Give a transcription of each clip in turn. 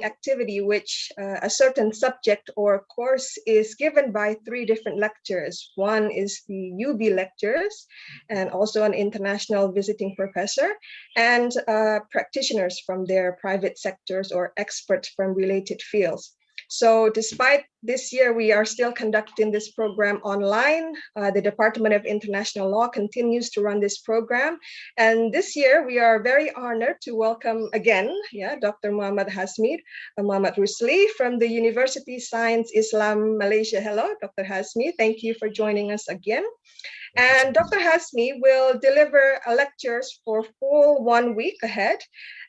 activity, which a certain subject or course is given by 3 different lecturers. One is the UB lectures, and also an international visiting professor, and practitioners from their private sectors or experts from related fields. So despite this year, we are still conducting this program online. The Department of International Law continues to run this program. And this year, we are very honored to welcome again, Dr. Muhammad Hasmi, Muhammad Rusli from the University Science Islam Malaysia. Hello, Dr. Hasmi. Thank you for joining us again. And Dr. Hasmi will deliver lectures for full 1 week ahead.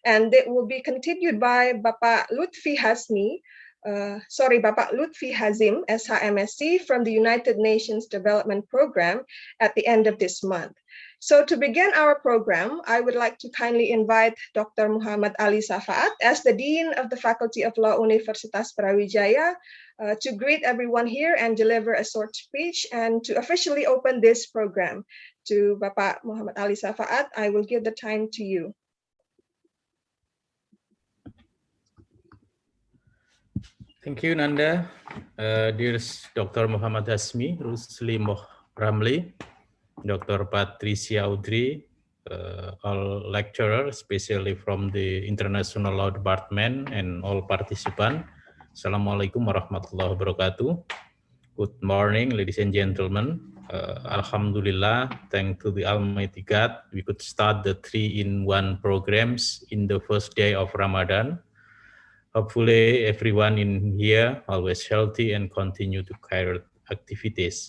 And it will be continued by Bapak Lutfi Hasmi, Bapak Lutfi Hazim, SHMSC, from the United Nations Development Program at the end of this month. So to begin our program, I would like to kindly invite Dr. Muhammad Ali Safaat as the Dean of the Faculty of Law Universitas Brawijaya to greet everyone here and deliver a short speech and to officially open this program. To Bapak Muhammad Ali Safaat, I will give the time to you. Thank you, Nanda. Dear Dr. Muhammad Hasmi, Rusli Moh Ramli, Dr. Patricia Audrey, all lecturers, especially from the International Law Department, and all participants. Assalamualaikum warahmatullahi wabarakatuh. Good morning, ladies and gentlemen. Alhamdulillah, thanks to the Almighty God, we could start the 3-in-1 programs in the first day of Ramadan. Hopefully everyone in here always healthy and continue to carry activities.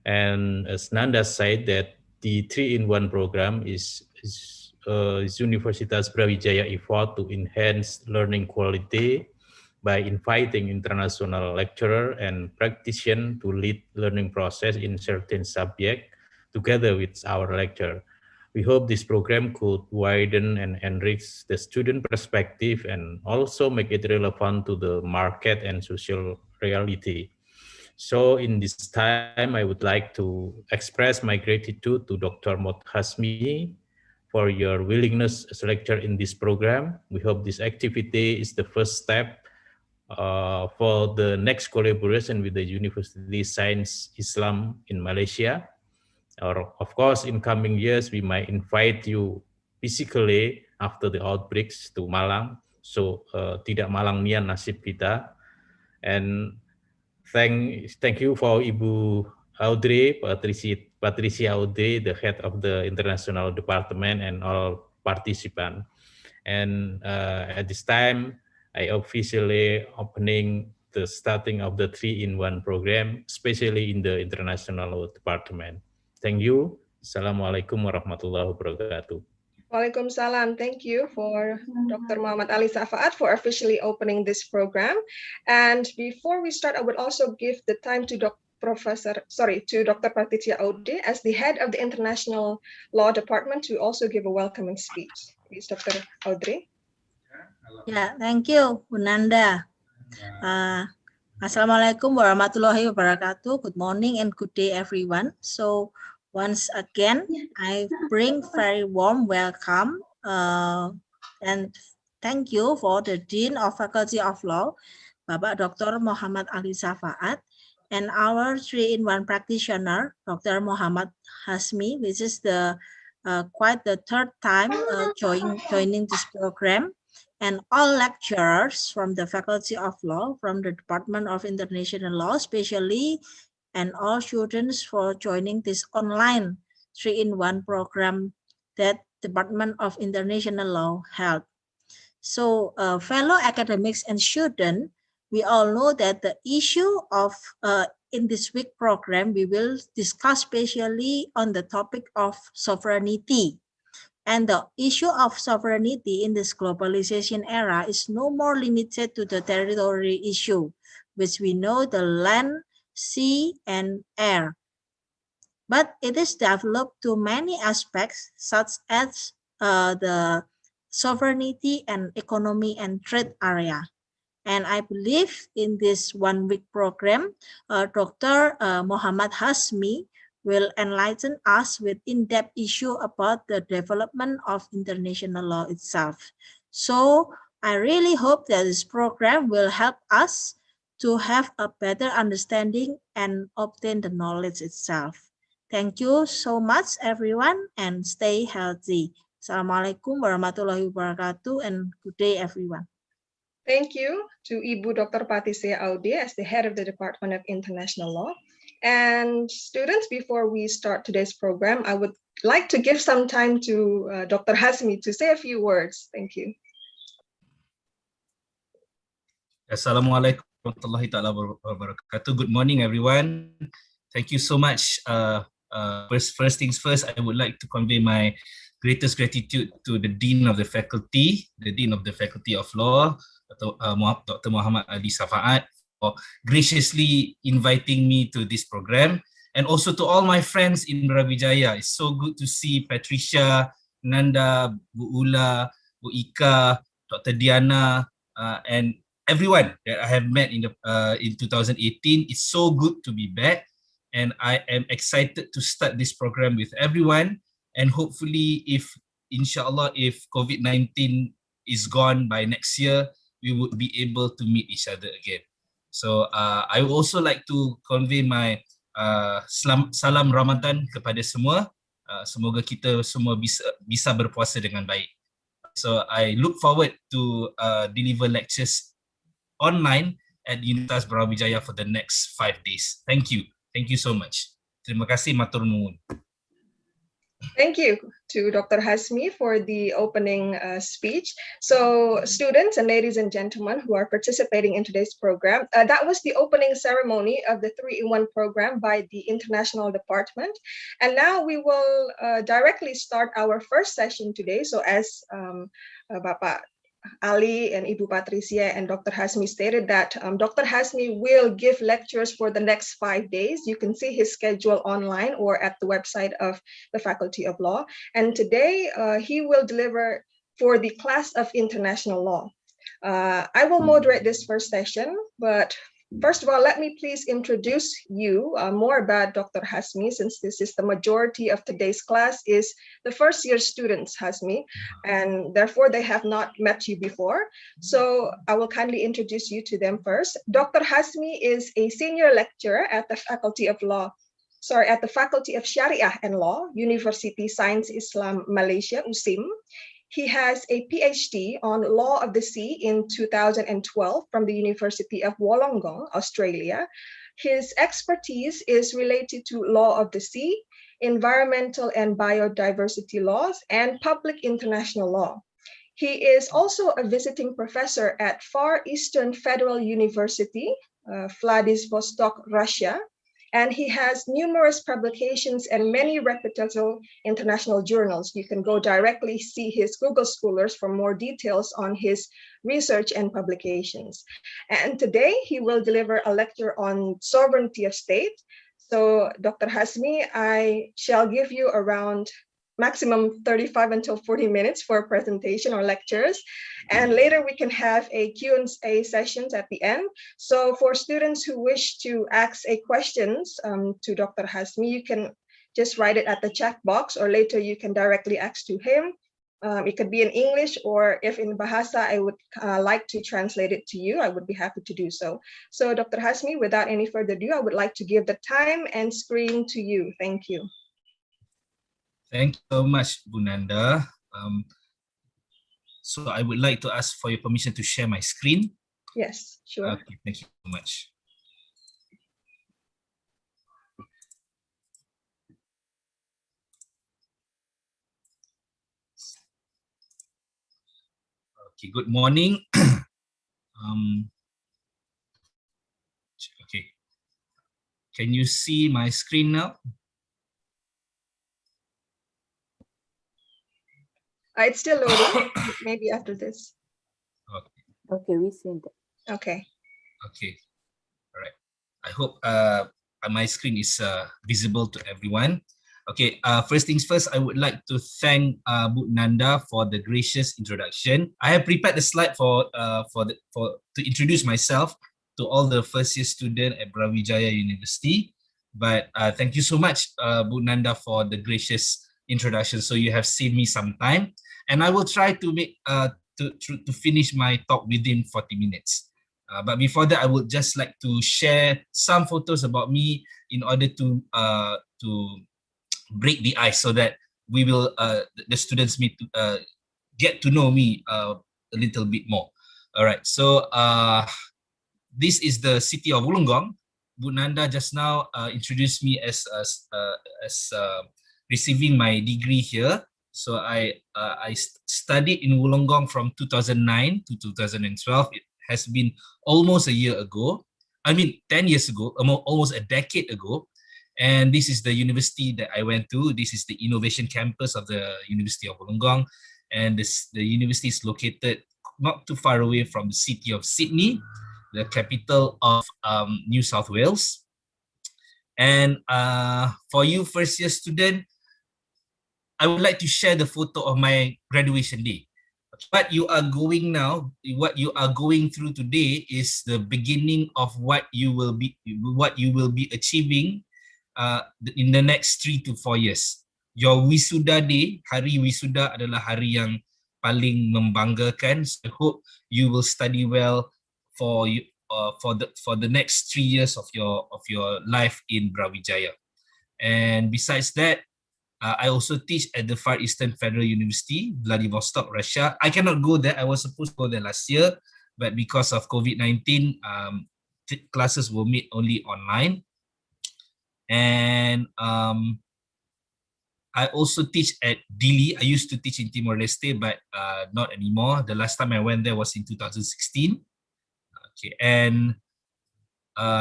And as Nanda said, that the 3-in-1 program is Universitas Brawijaya effort to enhance learning quality by inviting international lecturer and practitioner to lead learning process in certain subject together with our lecturer. We hope this program could widen and enrich the student perspective and also make it relevant to the market and social reality. So in this time, I would like to express my gratitude to Dr. Muhammad Hasmi for your willingness as a lecturer in this program. We hope this activity is the first step for the next collaboration with the University Science Islam in Malaysia. Or of course, in coming years, we might invite you physically after the outbreaks to Malang. So tidak Malang nian nasib kita. And thank you for Ibu Audrey, Patricia Audrey, the head of the International Department, and all participants. And at this time, I officially opening the starting of the 3-in-1 program, especially in the International Law Department. Thank you. Assalamualaikum warahmatullahi wabarakatuh. Waalaikumsalam. Thank you for Dr. Muhammad Ali Safaat for officially opening this program. And before we start, I would also give the time to Dr. Patricia Audrey as the head of the International Law Department to also give a welcoming speech. Please, Dr. Audrey. Yeah, thank you, Nanda. Assalamualaikum warahmatullahi wabarakatuh. Good morning and good day, everyone. So once again, I bring very warm welcome and thank you for the Dean of Faculty of Law, Bapak Dr. Muhammad Ali Safaat, and our 3-in-1 practitioner, Dr. Muhammad Hasmi, which is the quite the third time joining this program, and all lecturers from the Faculty of Law, from the Department of International Law, especially, and all students for joining this online 3-in-1 program that Department of International Law held. So fellow academics and students, we all know that the issue of, in this week program, we will discuss especially on the topic of sovereignty. And the issue of sovereignty in this globalization era is no more limited to the territory issue, which we know the land, sea, and air. But it is developed to many aspects, such as the sovereignty and economy and trade area. And I believe in this 1-week program, Dr. Muhammad Hasmi will enlighten us with in-depth issue about the development of international law itself. So I really hope that this program will help us to have a better understanding and obtain the knowledge itself. Thank you so much everyone and stay healthy. Assalamualaikum warahmatullahi wabarakatuh and good day everyone. Thank you to Ibu Dr. Patricia Audi as the head of the Department of International Law. And students, before we start today's program, I would like to give some time to Dr. Hasmi to say a few words. Thank you. Assalamualaikum warahmatullahi wabarakatuh. Good morning, everyone. Thank you so much. First things first, I would like to convey my greatest gratitude to the Dean of the Faculty of Law, Dr. Muhammad Ali Safaat, for graciously inviting me to this program, and also to all my friends in Brawijaya. It's so good to see Patricia, Nanda, Bu Ula, Bu Ika, Dr. Diana, and everyone that I have met in 2018. It's so good to be back, and I am excited to start this program with everyone. And hopefully, inshallah, if COVID-19 is gone by next year, we would be able to meet each other again. So I would also like to convey my salam Ramadan kepada semua. Semoga kita semua bisa berpuasa dengan baik. So I look forward to deliver lectures online at Universitas Brawijaya for the next 5 days. Thank you so much. Terima kasih, matur nuwun. Thank you to Dr. Hasmi for the opening speech. So students and ladies and gentlemen who are participating in today's program, that was the opening ceremony of the 3-in-1 program by the International Department. And now we will directly start our first session today. So as Bapak Ali and Ibu Patricia and Dr. Hasmi stated that Dr. Hasmi will give lectures for the next 5 days. You can see his schedule online or at the website of the Faculty of Law. And today he will deliver for the class of International Law. I will moderate this first session, but first of all, let me please introduce you more about Dr. Hasmi, since this is the majority of today's class is the first year students, Hasmi, and therefore they have not met you before. So I will kindly introduce you to them first. Dr. Hasmi is a senior lecturer at the Faculty of Shariah and Law, University Science Islam Malaysia, USIM. He has a PhD on Law of the Sea in 2012 from the University of Wollongong, Australia. His expertise is related to law of the sea, environmental and biodiversity laws, and public international law. He is also a visiting professor at Far Eastern Federal University, Vladivostok, Russia, and he has numerous publications and many reputable international journals. You can go directly see his Google Scholars for more details on his research and publications. And today he will deliver a lecture on sovereignty of state. So Dr. Hasmi, I shall give you around maximum 35 until 40 minutes for a presentation or lectures. And later we can have a Q&A sessions at the end. So for students who wish to ask a questions to Dr. Hasmi, you can just write it at the chat box, or later you can directly ask to him. It could be in English, or if in Bahasa, I would like to translate it to you, I would be happy to do so. So Dr. Hasmi, without any further ado, I would like to give the time and screen to you. Thank you. Thank you so much, Bu Nanda. So I would like to ask for your permission to share my screen. Yes, sure. Okay, thank you so much. Okay, good morning. Okay, can you see my screen now? It's still loading, maybe after this. Okay, we see that. Okay. Okay, all right. I hope my screen is visible to everyone. Okay, first things first, I would like to thank Bu Nanda for the gracious introduction. I have prepared the slide to introduce myself to all the first year student at Brawijaya University. But thank you so much, Bu Nanda, for the gracious introduction. So you have saved me some time, and I will try to make to finish my talk within 40 minutes. But before that, I would just like to share some photos about me in order to break the ice, so that we will the students get to know me a little bit more. All right, so this is the city of Wollongong. Bu Nanda just now introduced me as receiving my degree here. So I studied in Wollongong from 2009 to 2012. It has been almost a year ago. I mean, 10 years ago, almost a decade ago. And this is the university that I went to. This is the innovation campus of the University of Wollongong. And the university is located not too far away from the city of Sydney, the capital of New South Wales. And for you first year student, I would like to share the photo of my graduation day. What you are going now, what you are going through today is the beginning of what you will be achieving in the next 3 to 4 years. Your wisuda day, hari wisuda adalah hari yang paling membanggakan. So I hope you will study well for the next 3 years of your life in Brawijaya. And besides that, I also teach at the Far Eastern Federal University, Vladivostok, Russia. I cannot go there. I was supposed to go there last year, but because of COVID-19, classes were made only online. And I also teach at Dili. I used to teach in Timor-Leste, but not anymore. The last time I went there was in 2016. Okay, and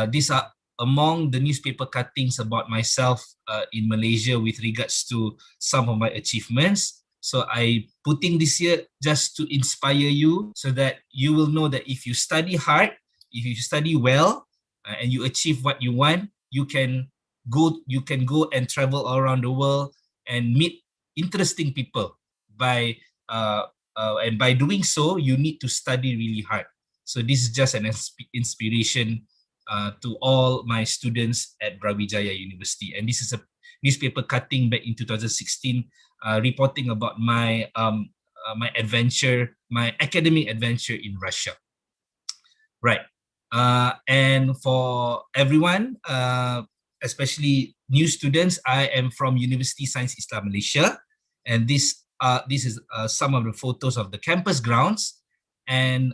these are among the newspaper cuttings about myself in Malaysia with regards to some of my achievements. So I putting this here just to inspire you, so that you will know that if you study hard, if you study well, and you achieve what you want, you can go and travel all around the world and meet interesting people. And by doing so, you need to study really hard. So this is just an inspiration to all my students at Brawijaya University. And this is a newspaper cutting back in 2016, reporting about my adventure, my academic adventure in Russia. Right. And for everyone, especially new students, I am from University Science Islam Malaysia, and this is some of the photos of the campus grounds, and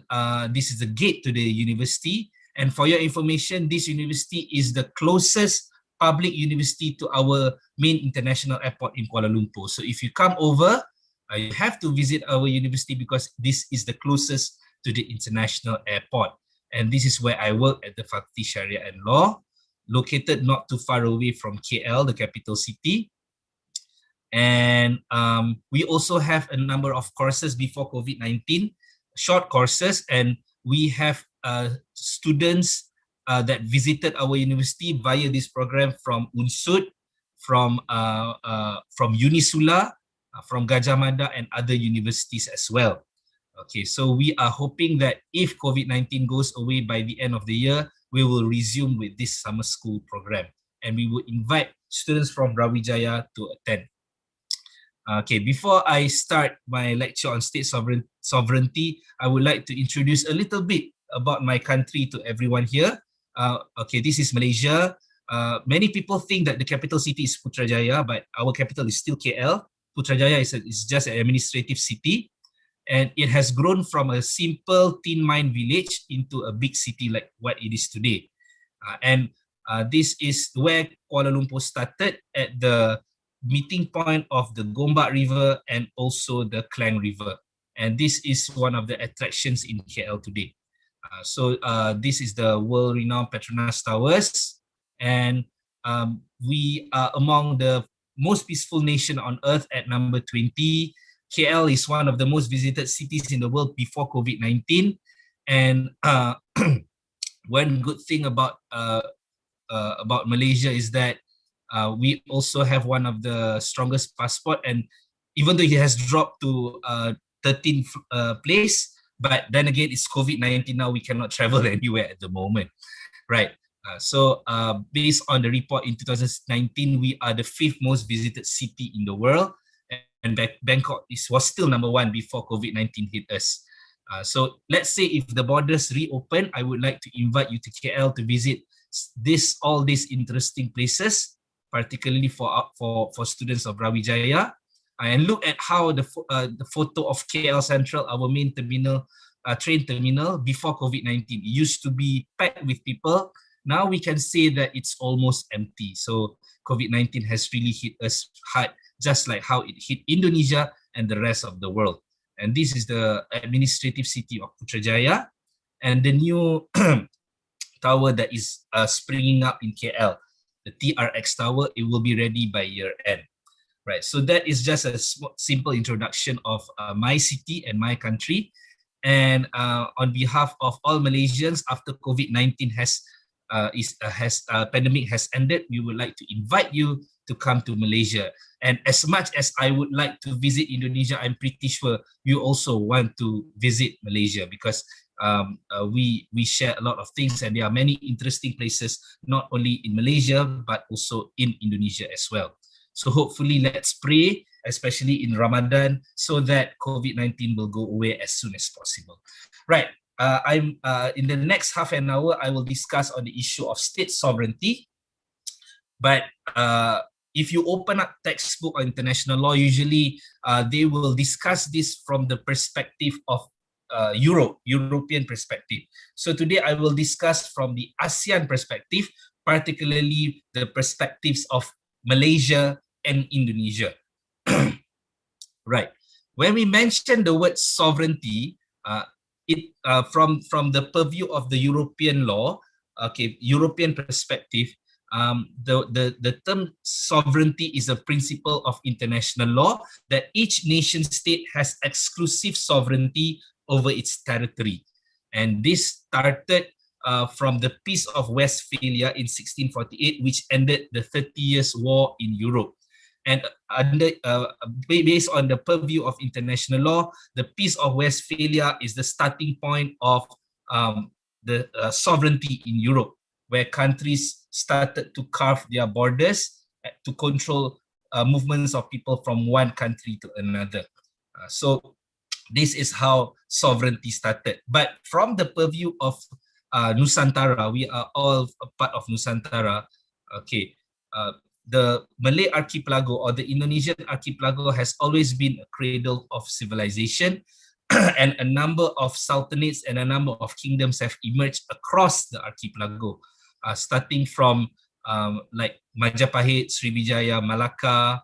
this is the gate to the university. And for your information, this university is the closest public university to our main international airport in Kuala Lumpur. So if you come over, you have to visit our university because this is the closest to the international airport. And this is where I work at the Faculty Sharia and Law, located not too far away from KL, the capital city. And we also have a number of courses before COVID-19, short courses, and we have students that visited our university via this program from UNSUD, from Unisula, from Gajah Mada, and other universities as well. Okay, so we are hoping that if COVID-19 goes away by the end of the year, we will resume with this summer school program, and we will invite students from Brawijaya to attend. Okay, before I start my lecture on state sovereignty, I would like to introduce a little bit about my country to everyone here. Okay, this is Malaysia. Many people think that the capital city is Putrajaya, but our capital is still KL. Putrajaya is just an administrative city, and it has grown from a simple tin mine village into a big city like what it is today. And this is where Kuala Lumpur started, at the meeting point of the Gombak River and also the Klang River. And this is one of the attractions in KL today. So this is the world-renowned Petronas Towers, and we are among the most peaceful nation on earth at number 20. KL is one of the most visited cities in the world before COVID-19, and one good thing about Malaysia is that we also have one of the strongest passport, and even though it has dropped to 13th place, but then again, it's COVID-19 now, we cannot travel anywhere at the moment, right? So based on the report in 2019, we are the 5th most visited city in the world, and Bangkok was still number 1 before COVID-19 hit us. So let's say if the borders reopen, I would like to invite you to KL to visit all these interesting places, particularly for students of Brawijaya, and look at how the photo of KL Central, our main terminal, train terminal, before COVID-19. It used to be packed with people. Now we can say that it's almost empty. So COVID-19 has really hit us hard, just like how it hit Indonesia and the rest of the world. And this is the administrative city of Putrajaya, and the new tower that is springing up in KL, the TRX tower. It will be ready by year end. Right, so that is just a simple introduction of my city and my country. And on behalf of all Malaysians, after COVID-19 pandemic has ended, we would like to invite you to come to Malaysia. And as much as I would like to visit Indonesia, I'm pretty sure you also want to visit Malaysia, because we share a lot of things, and there are many interesting places, not only in Malaysia, but also in Indonesia as well. So hopefully let's pray, especially in Ramadan, so that COVID-19 will go away as soon as possible. Right, I'm in the next half an hour, I will discuss on the issue of state sovereignty. But if you open up textbook on international law, usually they will discuss this from the perspective of European perspective. So today I will discuss from the ASEAN perspective, particularly the perspectives of Malaysia and Indonesia. Right. When we mention the word sovereignty, from the purview of the European law, European perspective, the term sovereignty is a principle of international law that each nation state has exclusive sovereignty over its territory. And this started from the Peace of Westphalia in 1648, which ended the 30 Years' War in Europe. And based on the purview of international law, the Peace of Westphalia is the starting point of the sovereignty in Europe, where countries started to carve their borders to control movements of people from one country to another. So this is how sovereignty started. But from the purview of Nusantara, we are all a part of Nusantara. The Malay archipelago or the Indonesian archipelago has always been a cradle of civilization, and a number of sultanates and a number of kingdoms have emerged across the archipelago, starting from like Majapahit, Sriwijaya, Malacca,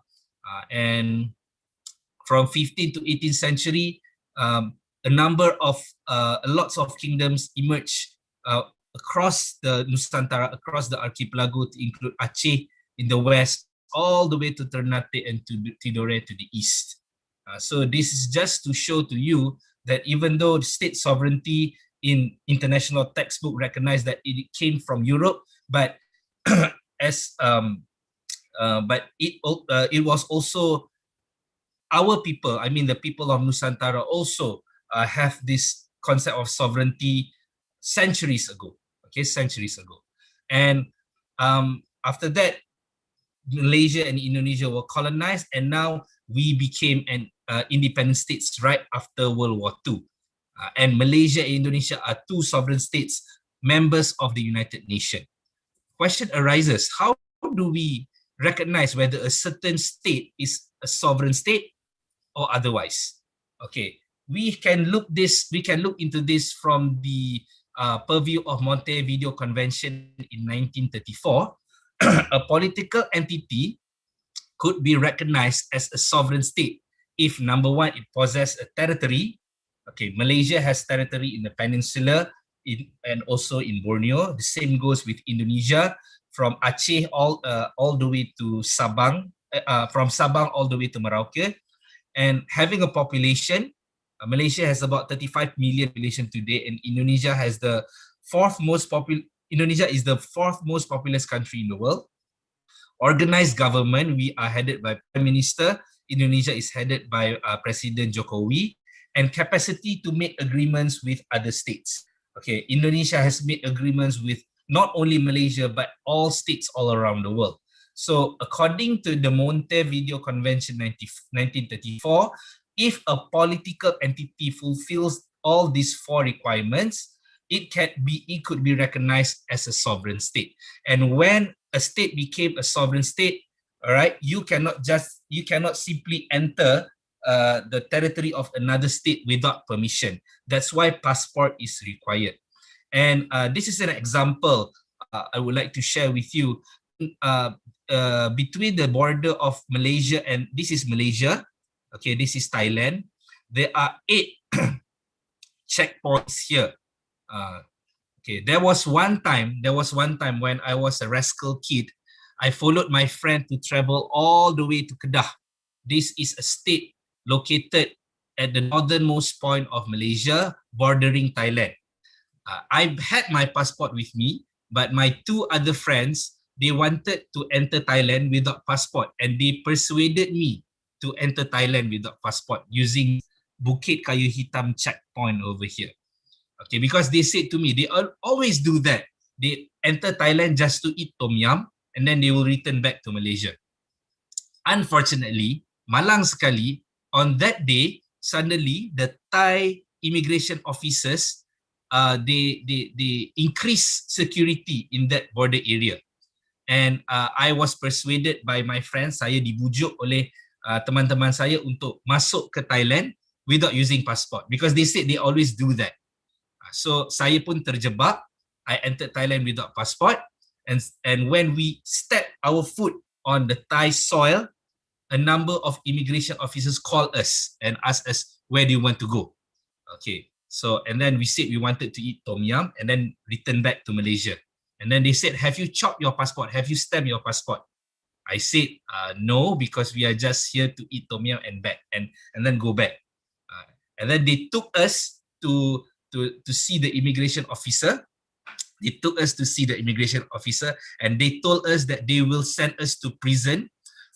and from 15th to 18th century, lots of kingdoms emerged across the Nusantara, across the archipelago, to include Aceh in the west, all the way to Ternate and to Tidore to the east. So this is just to show to you that even though state sovereignty in international textbook recognize that it came from Europe, but it was also our people, I mean the people of Nusantara, also have this concept of sovereignty centuries ago. And after that, Malaysia and Indonesia were colonized, and now we became an independent states right after World War II. And Malaysia and Indonesia are two sovereign states, members of the United Nations. Question arises, how do we recognize whether a certain state is a sovereign state or otherwise? Okay, we can look into this from the purview of Montevideo Convention in 1934. A political entity could be recognized as a sovereign state if, number one, it possesses a territory. Okay, Malaysia has territory in the peninsula and also in Borneo. The same goes with Indonesia, from Aceh all the way to Sabang, from Sabang all the way to Merauke. And having a population, Malaysia has about 35 million population today, and Indonesia is the fourth most populous country in the world. Organized government, we are headed by Prime Minister. Indonesia is headed by President Jokowi. And capacity to make agreements with other states. Okay, Indonesia has made agreements with not only Malaysia, but all states all around the world. So according to the Montevideo Convention 1934, if a political entity fulfills all these 4 requirements, it could be recognized as a sovereign state. And when a state became a sovereign state, all right, you cannot simply enter the territory of another state without permission. That's why passport is required. And this is an example I would like to share with you. Between the border of Malaysia, and this is Malaysia, okay, this is Thailand, there are 8 checkpoints here. Okay, there was one time when I was a rascal kid, I followed my friend to travel all the way to Kedah. This is a state located at the northernmost point of Malaysia, bordering Thailand. I had my passport with me, but my 2 other friends, they wanted to enter Thailand without passport, and they persuaded me to enter Thailand without passport using Bukit Kayu Hitam checkpoint over here. Okay, because they said to me, they always do that. They enter Thailand just to eat tom yum, and then they will return back to Malaysia. Unfortunately, malang sekali, on that day, suddenly the Thai immigration officers, they increase security in that border area. And I was persuaded by my friends, saya dibujuk oleh teman-teman saya untuk masuk ke Thailand without using passport, because they said they always do that. So saya pun terjebak. I entered Thailand without passport, and when we step our foot on the Thai soil, a number of immigration officers called us and asked us, where do you want to go? Okay. So, and then we said we wanted to eat tom yum and then return back to Malaysia. And then they said, have you chopped your passport? Have you stamped your passport? I said, no, because we are just here to eat tom yum and back, and then go back. And then they took us to see the immigration officer. They took us to see the immigration officer, and they told us that they will send us to prison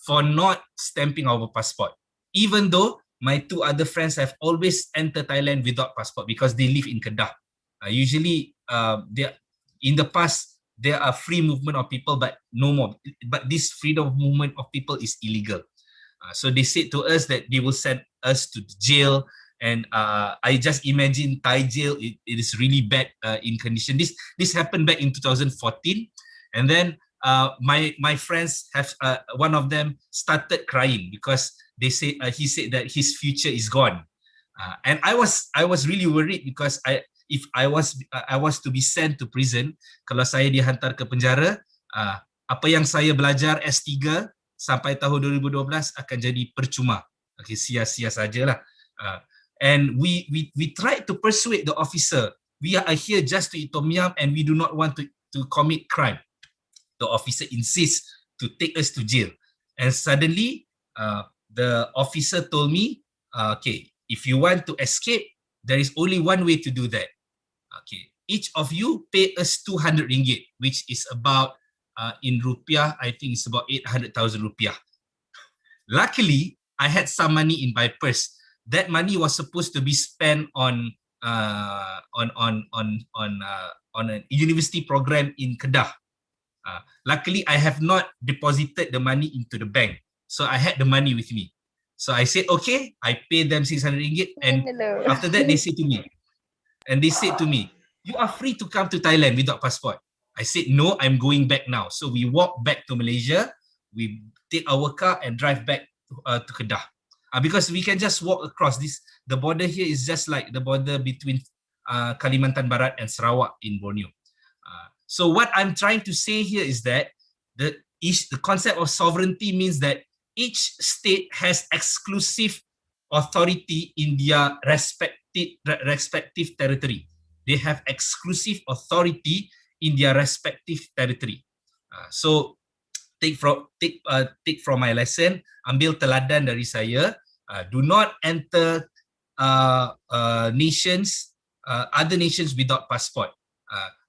for not stamping our passport, even though my 2 other friends have always entered Thailand without passport because they live in Kedah. Usually, in the past, there are free movement of people, but no more. But this freedom of movement of people is illegal. So they said to us that they will send us to jail. And I just imagine Thai jail, it is really bad in condition. This happened back in 2014. And then my friends have, one of them started crying because he said that his future is gone, and I was really worried because if I was to be sent to prison, kalau saya dihantar ke penjara, apa yang saya belajar S3 sampai tahun 2012 akan jadi percuma. Okay, sia-sia sajalah. And we tried to persuade the officer, we are here just to eat tom yum and we do not want to commit crime. The officer insists to take us to jail, and suddenly the officer told me, okay, if you want to escape, there is only one way to do that. Okay, each of you pay us 200 ringgit, which is about, in rupiah, I think it's about 800,000 rupiah. Luckily, I had some money in my purse. That money was supposed to be spent on a university program in Kedah. Luckily, I have not deposited the money into the bank, so I had the money with me. So I said, okay, I paid them 600 ringgit, and after that, they said to me, you are free to come to Thailand without passport. I said, no, I'm going back now. So we walk back to Malaysia, we take our car and drive back to Kedah. Because we can just walk across this. The border here is just like the border between Kalimantan Barat and Sarawak in Borneo. So what I'm trying to say here is that the concept of sovereignty means that each state has exclusive authority in their respective territory. They have exclusive authority in their respective territory. So take from my lesson, ambil teladan dari saya. Do not enter other nations without passport.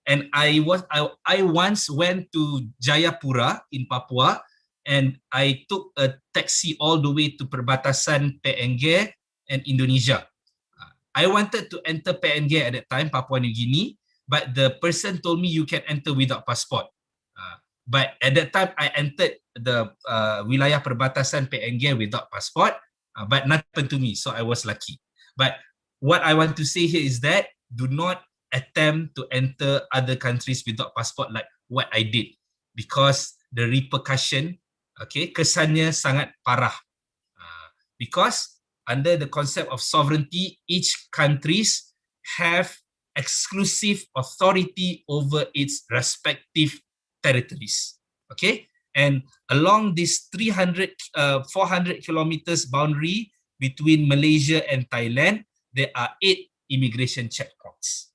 And I once went to Jayapura in Papua, and I took a taxi all the way to perbatasan PNG and Indonesia. I wanted to enter PNG at that time, Papua New Guinea, but the person told me you can enter without passport. But at that time, I entered the wilayah perbatasan PNG without passport, but nothing happened to me, so I was lucky. But what I want to say here is that do not attempt to enter other countries without passport like what I did, because the repercussion, okay, kesannya sangat parah. Because under the concept of sovereignty, each countries have exclusive authority over its respective territories. Okay, and along this 400 kilometers boundary between Malaysia and Thailand, there are 8 immigration checkpoints.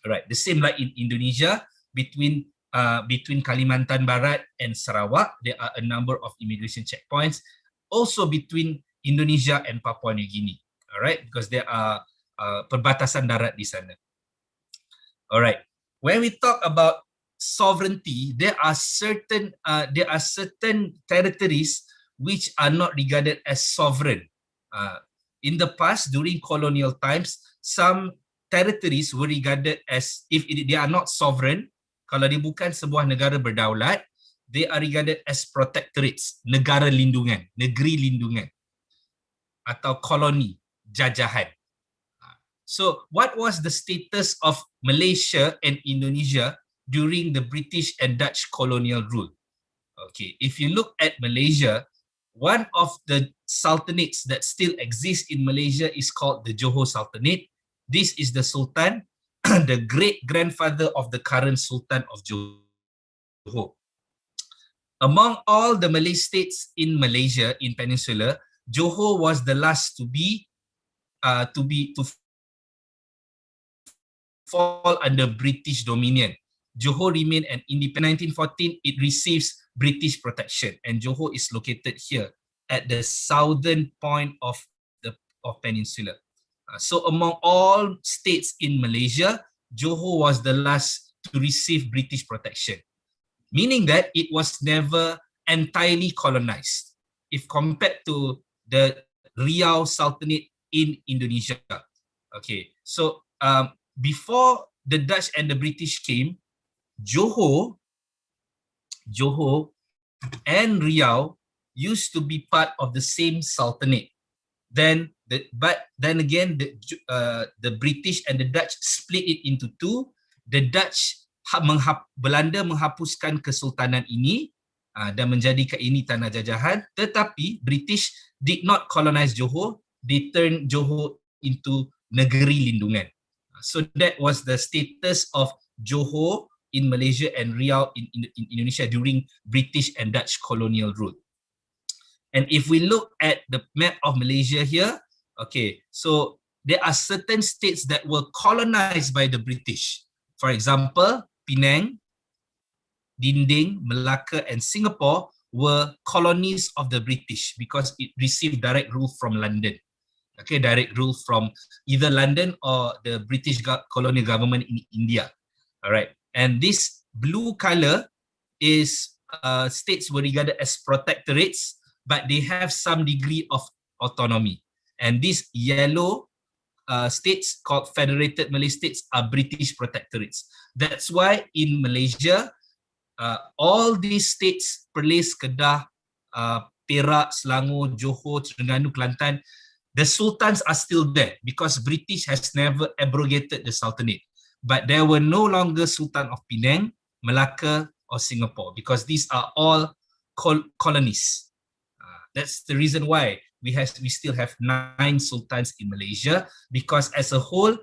Right, the same like in Indonesia, between Kalimantan Barat and Sarawak, there are a number of immigration checkpoints. Also between Indonesia and Papua New Guinea, all right, because there are perbatasan darat di sana. All right, when we talk about sovereignty, there are certain territories which are not regarded as sovereign. In the past, during colonial times, some territories were regarded as, if they are not sovereign, kalau dia bukan sebuah negara berdaulat, they are regarded as protectorates, negara lindungan, negeri lindungan, atau koloni, jajahan. So what was the status of Malaysia and Indonesia during the British and Dutch colonial rule? Okay, if you look at Malaysia, one of the sultanates that still exists in Malaysia is called the Johor Sultanate. This is the Sultan, the great-grandfather of the current Sultan of Johor. Among all the Malay states in Malaysia, in Peninsula, Johor was the last to fall under British dominion. Johor remained an independent. 1914, it receives British protection, and Johor is located here at the southern point of Peninsula. So among all states in Malaysia, Johor was the last to receive British protection, meaning that it was never entirely colonized if compared to the Riau Sultanate in Indonesia. Okay, so before the Dutch and the British came, Johor and Riau used to be part of the same sultanate. But then again, the British and the Dutch split it into two. The Dutch, Belanda menghapuskan kesultanan ini dan menjadikan ini tanah jajahan. Tetapi British did not colonize Johor. They turned Johor into negeri lindungan. So that was the status of Johor in Malaysia and Riau in Indonesia during British and Dutch colonial rule. And if we look at the map of Malaysia here, okay, so there are certain states that were colonized by the British. For example, Penang, Dinding, Malacca, and Singapore were colonies of the British because it received direct rule from London. Okay, direct rule from either London or the British colonial government in India. All right, and this blue color is states were regarded as protectorates, but they have some degree of autonomy. And these yellow states called Federated Malay States are British protectorates. That's why in Malaysia, all these states, Perlis, Kedah, Perak, Selangor, Johor, Terengganu, Kelantan, the sultans are still there because British has never abrogated the sultanate. But there were no longer Sultan of Penang, Malacca, or Singapore because these are all colonies. That's the reason why we still have 9 sultans in Malaysia, because as a whole,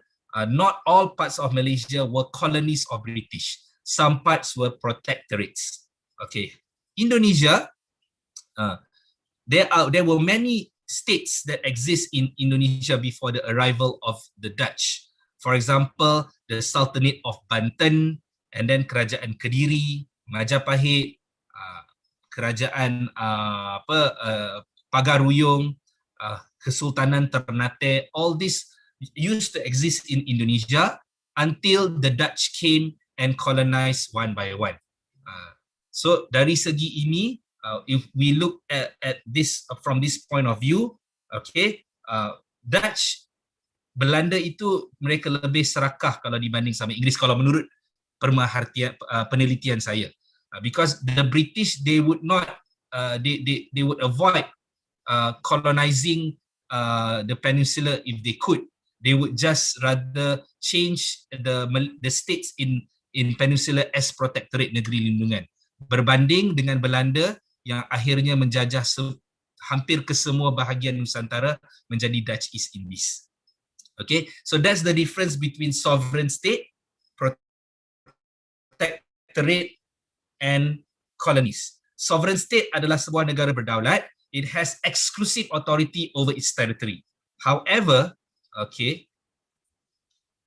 not all parts of Malaysia were colonies of British. Some parts were protectorates. Okay, Indonesia, there were many states that exist in Indonesia before the arrival of the Dutch. For example, the Sultanate of Banten, and then Kerajaan Kediri, Majapahit, Kerajaan Pagaruyung, Kesultanan Ternate, all this used to exist in Indonesia until the Dutch came and colonized one by one. So dari segi ini, if we look at this from this point of view, okay, Dutch, Belanda itu mereka lebih serakah kalau dibanding sama Inggeris kalau menurut penelitian saya. Because the British, they would not, they would avoid colonizing the peninsula if they could, they would just rather change the states in Peninsula as protectorate negeri lindungan, berbanding dengan Belanda yang akhirnya menjajah hampir ke semua bahagian Nusantara menjadi Dutch East Indies. Okay, so that's the difference between sovereign state, protectorate, and colonies. Sovereign state adalah sebuah negara berdaulat. It has exclusive authority over its territory. However, okay,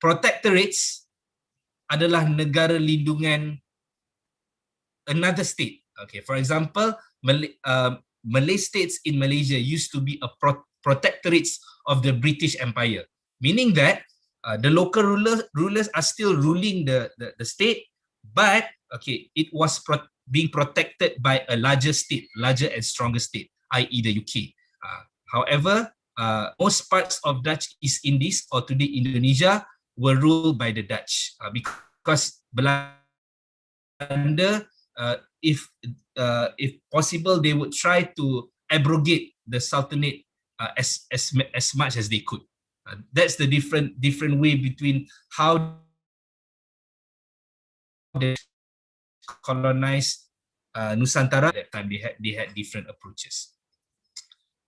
protectorates adalah negara lindungan another state. Okay, for example, Malay states in Malaysia used to be a protectorates of the British Empire, meaning that the local rulers are still ruling the state, but okay, it was being protected by a larger and stronger state, i.e. the UK. However, most parts of Dutch East Indies, or today Indonesia, were ruled by the Dutch because Belanda, if possible, they would try to abrogate the Sultanate as much as they could. That's the different way between how they colonized Nusantara. At that time, they had different approaches.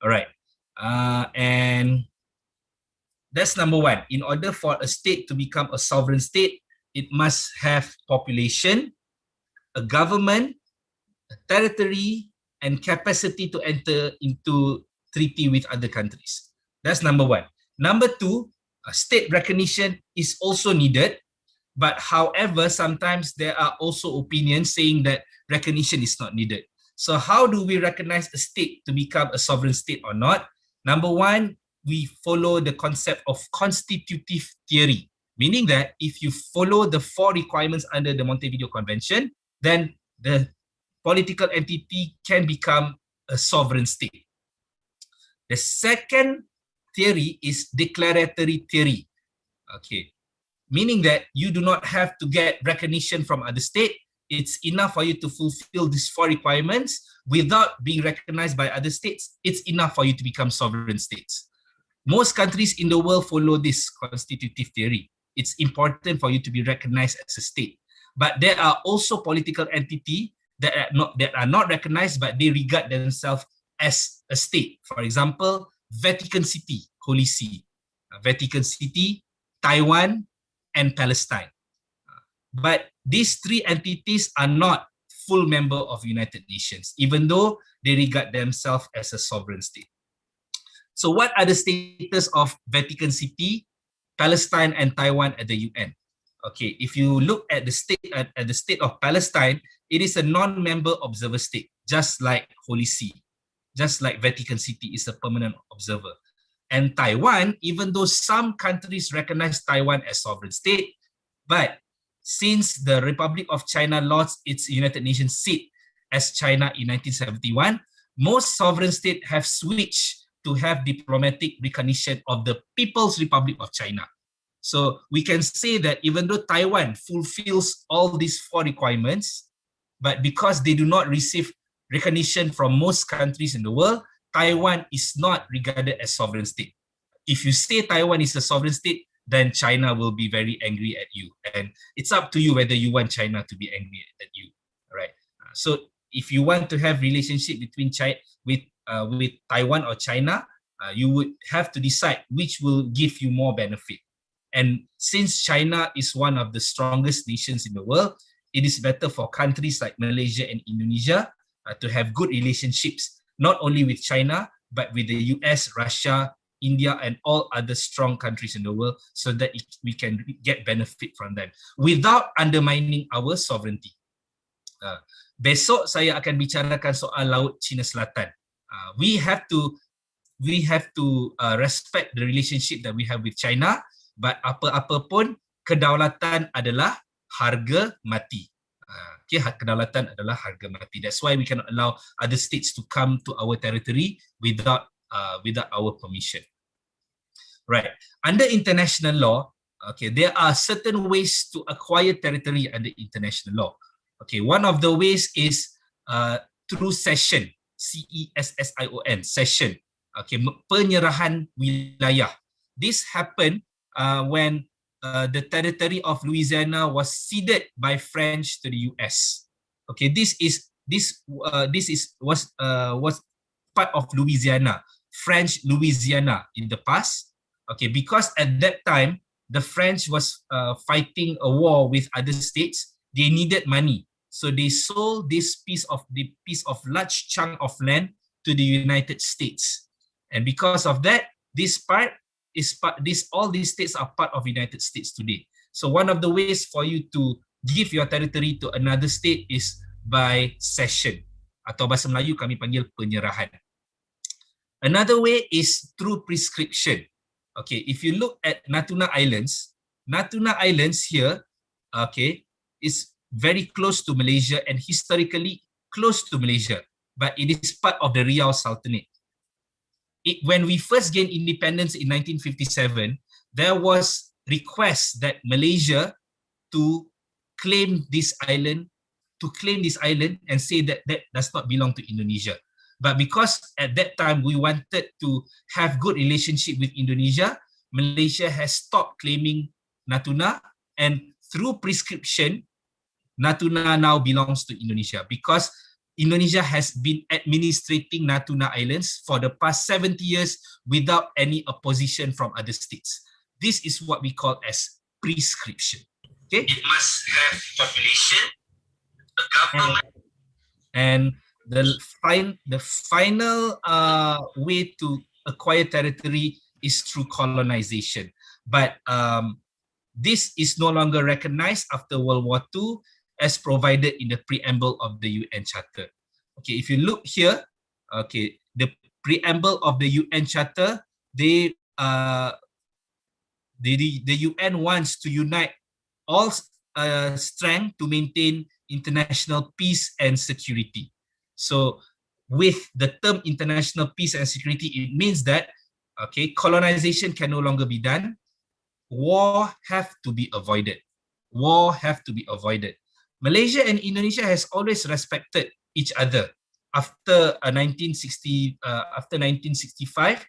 All right, and that's number one. In order for a state to become a sovereign state, it must have population, a government, a territory, and capacity to enter into treaty with other countries. That's number one. Number two, state recognition is also needed, but however, sometimes there are also opinions saying that recognition is not needed. So how do we recognize a state to become a sovereign state or not? Number one, we follow the concept of constitutive theory, meaning that if you follow the 4 requirements under the Montevideo Convention, then the political entity can become a sovereign state. The second theory is declaratory theory. Okay, meaning that you do not have to get recognition from other state. It's enough for you to fulfill these 4 requirements without being recognized by other states. It's enough for you to become sovereign states. Most countries in the world follow this constitutive theory. It's important for you to be recognized as a state. But there are also political entities that are not recognized, but they regard themselves as a state. For example, Vatican City, Holy See, Vatican City, Taiwan, and Palestine. But these 3 entities are not full member of United Nations, even though they regard themselves as a sovereign state. So what are the status of Vatican City, Palestine, and Taiwan at the UN? Okay, if you look at the state of Palestine, it is a non-member observer state, just like Holy See, just like Vatican City is a permanent observer. And Taiwan, even though some countries recognize Taiwan as sovereign state, but since the Republic of China lost its United Nations seat as China in 1971, most sovereign states have switched to have diplomatic recognition of the People's Republic of China. So we can say that even though Taiwan fulfills all these 4 requirements, but because they do not receive recognition from most countries in the world, Taiwan is not regarded as sovereign state. If you say Taiwan is a sovereign state, then China will be very angry at you. And it's up to you whether you want China to be angry at you. All right. So if you want to have relationship between China with Taiwan or China, you would have to decide which will give you more benefit. And since China is one of the strongest nations in the world, it is better for countries like Malaysia and Indonesia to have good relationships, not only with China, but with the US, Russia, India, and all other strong countries in the world, so that we can get benefit from them without undermining our sovereignty. Besok saya akan bicarakan soal Laut Cina Selatan. We have to respect the relationship that we have with China, but apa-apa pun kedaulatan adalah harga mati. Okay, kedaulatan adalah harga mati. That's why we cannot allow other states to come to our territory without our permission. Right. Under international law, okay, there are certain ways to acquire territory under international law. Okay, one of the ways is through cession, C-E-S-S-I-O-N, cession. Okay, penyerahan wilayah. This happened when the territory of Louisiana was ceded by French to the US. Okay, was part of Louisiana, French Louisiana in the past. Okay, because at that time the French was fighting a war with other states, they needed money, so they sold this piece of large chunk of land to the United States, and because of that, all these states are part of United States today. So one of the ways for you to give your territory to another state is by cession, atau bahasa Melayu kami panggil penyerahan. Another way is through prescription. Okay, if you look at Natuna Islands here, okay, is very close to Malaysia and historically close to Malaysia, but it is part of the Riau Sultanate. When we first gained independence in 1957, there was requests that Malaysia to claim this island and say that that does not belong to Indonesia. But because at that time we wanted to have good relationship with Indonesia, Malaysia has stopped claiming Natuna, and through prescription, Natuna now belongs to Indonesia because Indonesia has been administrating Natuna Islands for the past 70 years without any opposition from other states. This is what we call as prescription. Okay? It must have population, a government, and the final way to acquire territory is through colonization. But this is no longer recognized after World War II, as provided in the preamble of the UN Charter. Okay, if you look here, okay, the preamble of the UN Charter, the UN wants to unite all strength to maintain international peace and security. So with the term international peace and security, it means that, okay, colonization can no longer be done. War have to be avoided. Malaysia and Indonesia has always respected each other. After 1965,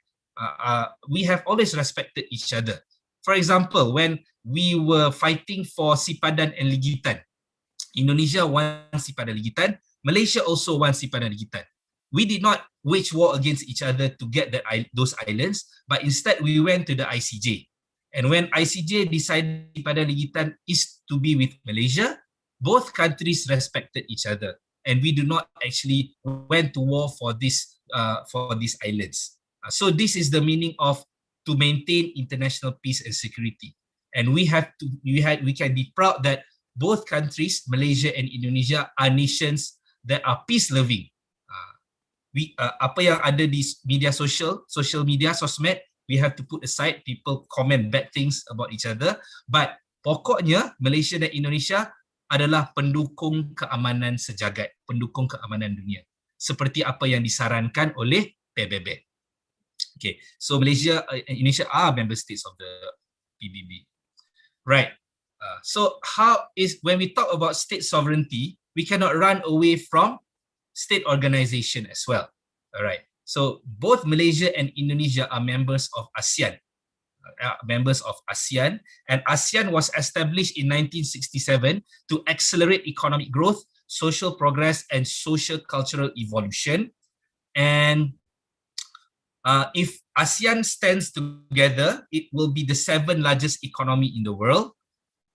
we have always respected each other. For example, when we were fighting for Sipadan and Ligitan, Indonesia wants Sipadan and Ligitan, Malaysia also wants Sipadan and Ligitan. We did not wage war against each other to get those islands, but instead we went to the ICJ. And when ICJ decided Sipadan and Ligitan is to be with Malaysia, both countries respected each other, and we do not actually went to war for these islands. So this is the meaning of to maintain international peace and security. And we can be proud that both countries, Malaysia and Indonesia, are nations that are peace loving. Apa yang ada di media social media, sosmed, we have to put aside. People comment bad things about each other, but pokoknya Malaysia dan Indonesia adalah pendukung keamanan sejagat, pendukung keamanan dunia, seperti apa yang disarankan oleh PBB. Okay, so Malaysia and Indonesia are member states of the PBB. Right. So when we talk about state sovereignty, we cannot run away from state organization as well. All right. So both Malaysia and Indonesia are members of ASEAN. And ASEAN was established in 1967 to accelerate economic growth, social progress, and social cultural evolution. And if ASEAN stands together, it will be the 7th largest economy in the world.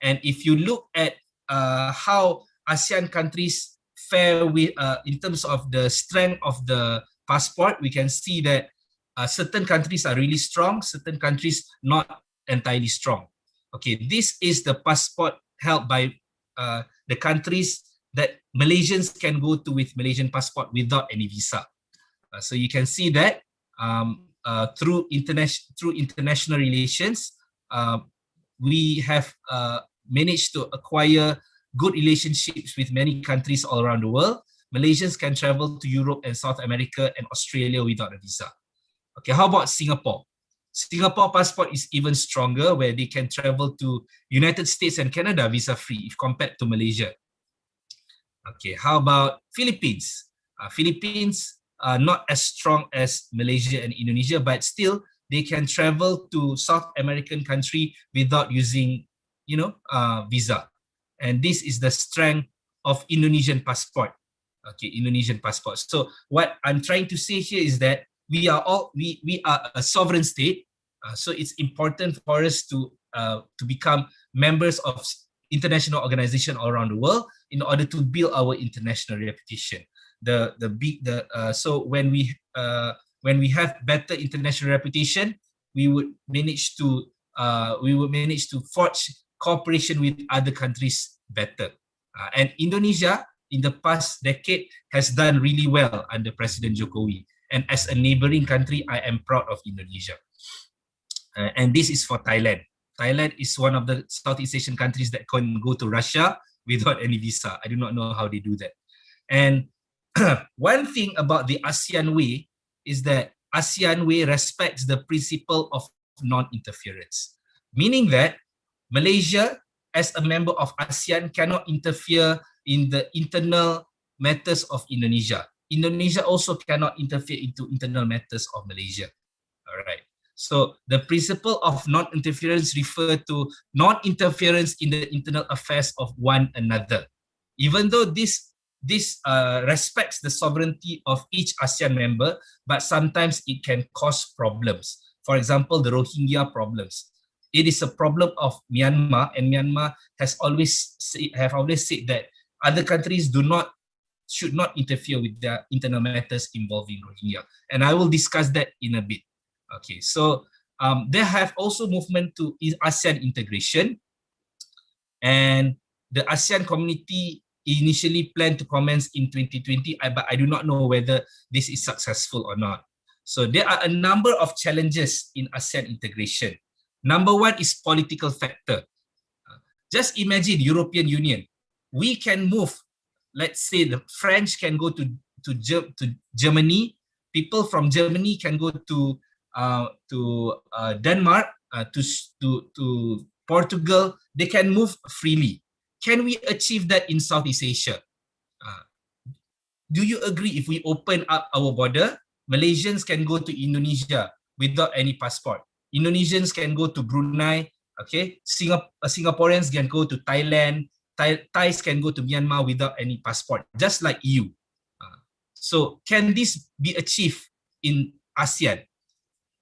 And if you look at how ASEAN countries fare with in terms of the strength of the passport, we can see that certain countries are really strong, certain countries not entirely strong. Okay, this is the passport held by the countries that Malaysians can go to with Malaysian passport without any visa. So you can see that through international relations, we have managed to acquire good relationships with many countries all around the world. Malaysians can travel to Europe and South America and Australia without a visa. Okay, how about Singapore? Singapore passport is even stronger, where they can travel to United States and Canada visa-free if compared to Malaysia. Okay, how about Philippines? Philippines are not as strong as Malaysia and Indonesia, but still they can travel to South American country without using, visa. And this is the strength of Indonesian passport. Okay, Indonesian passport. So what I'm trying to say here is that we are a sovereign state. So it's important for us to become members of international organizations all around the world in order to build our international reputation. So when we have better international reputation, we would manage to forge cooperation with other countries better. And Indonesia in the past decade has done really well under President Jokowi. And as a neighboring country, I am proud of Indonesia. And this is for Thailand. Thailand is one of the Southeast Asian countries that can go to Russia without any visa. I do not know how they do that. And one thing about the ASEAN way is that ASEAN way respects the principle of non-interference, meaning that Malaysia, as a member of ASEAN, cannot interfere in the internal matters of Indonesia. Indonesia also cannot interfere into internal matters of Malaysia. All right. So the principle of non-interference refers to non-interference in the internal affairs of one another. Even though this respects the sovereignty of each ASEAN member, but sometimes it can cause problems. For example, the Rohingya problems. It is a problem of Myanmar, and Myanmar has always said that other countries should not interfere with their internal matters involving Rohingya. And I will discuss that in a bit. Okay, so there have also movement to ASEAN integration, and the ASEAN community initially planned to commence in 2020, but I do not know whether this is successful or not. So there are a number of challenges in ASEAN integration. Number one is political factor. Just imagine European Union. We can move, let's say the French can go to Germany, people from Germany can go to Denmark, to Portugal. They can move freely. Can we achieve that in Southeast Asia? Do you agree if we open up our border, Malaysians can go to Indonesia without any passport? Indonesians can go to Brunei, okay? Singaporeans can go to Thailand, Thais can go to Myanmar without any passport, just like EU. So can this be achieved in ASEAN?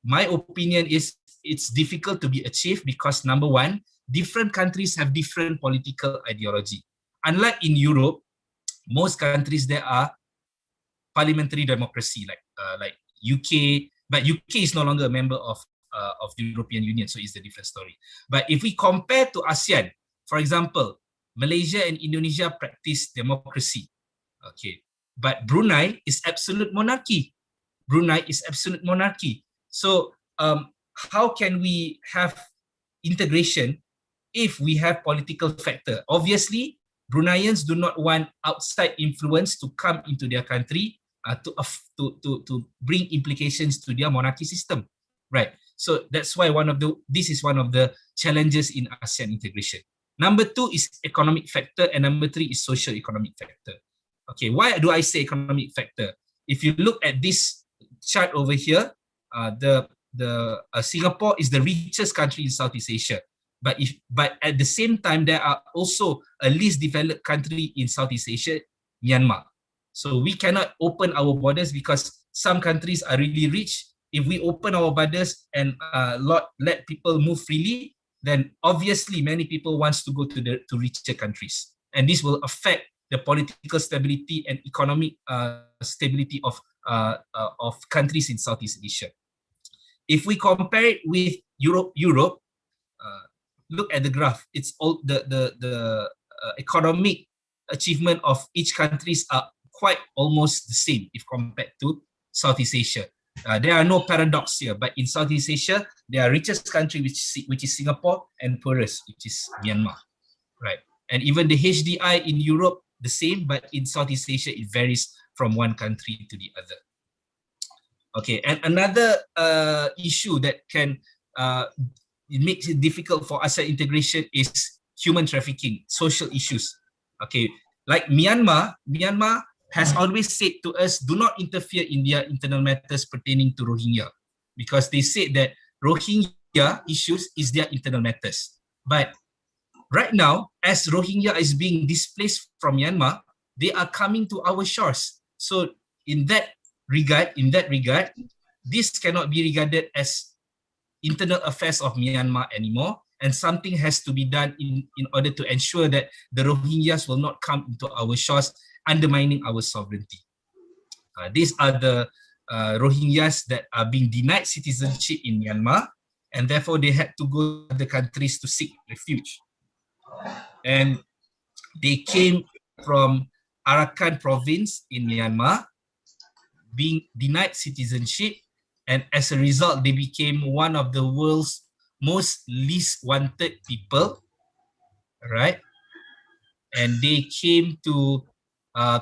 My opinion is it's difficult to be achieved because number one, different countries have different political ideology. Unlike in Europe, most countries there are parliamentary democracy, like UK, but UK is no longer a member of the European Union, so it's a different story. But if we compare to ASEAN, for example, Malaysia and Indonesia practice democracy, okay, but Brunei is absolute monarchy. Brunei is absolute monarchy. So how can we have integration if we have political factor? Obviously, Bruneians do not want outside influence to come into their country to bring implications to their monarchy system, right? So that's why this is one of the challenges in ASEAN integration. Number two is economic factor, and number three is social economic factor. Okay, why do I say economic factor? If you look at this chart over here, Singapore is the richest country in Southeast Asia. But at the same time, there are also a least developed country in Southeast Asia, Myanmar. So we cannot open our borders because some countries are really rich. If we open our borders and let people move freely, then obviously many people wants to go to richer countries, and this will affect the political stability and economic stability of countries in Southeast Asia. If we compare it with Europe, look at the graph. It's all the economic achievement of each countries are quite almost the same if compared to Southeast Asia. There are no paradox here, but in Southeast Asia, there are richest country which is Singapore and poorest, which is Myanmar, right? And even the HDI in Europe the same, but in Southeast Asia it varies from one country to the other. Okay, and another issue that can it makes it difficult for ASEAN integration is human trafficking, social issues. Okay, like Myanmar has always said to us, do not interfere in their internal matters pertaining to Rohingya. because they said that Rohingya issues is their internal matters. But right now, as Rohingya is being displaced from Myanmar, they are coming to our shores. So in that regard, this cannot be regarded as internal affairs of Myanmar anymore, and something has to be done in order to ensure that the Rohingyas will not come into our shores, undermining our sovereignty. These are the Rohingyas that are being denied citizenship in Myanmar, and therefore they had to go to the countries to seek refuge. And they came from Arakan province in Myanmar, being denied citizenship, and as a result, they became one of the world's most least wanted people, right? And they came to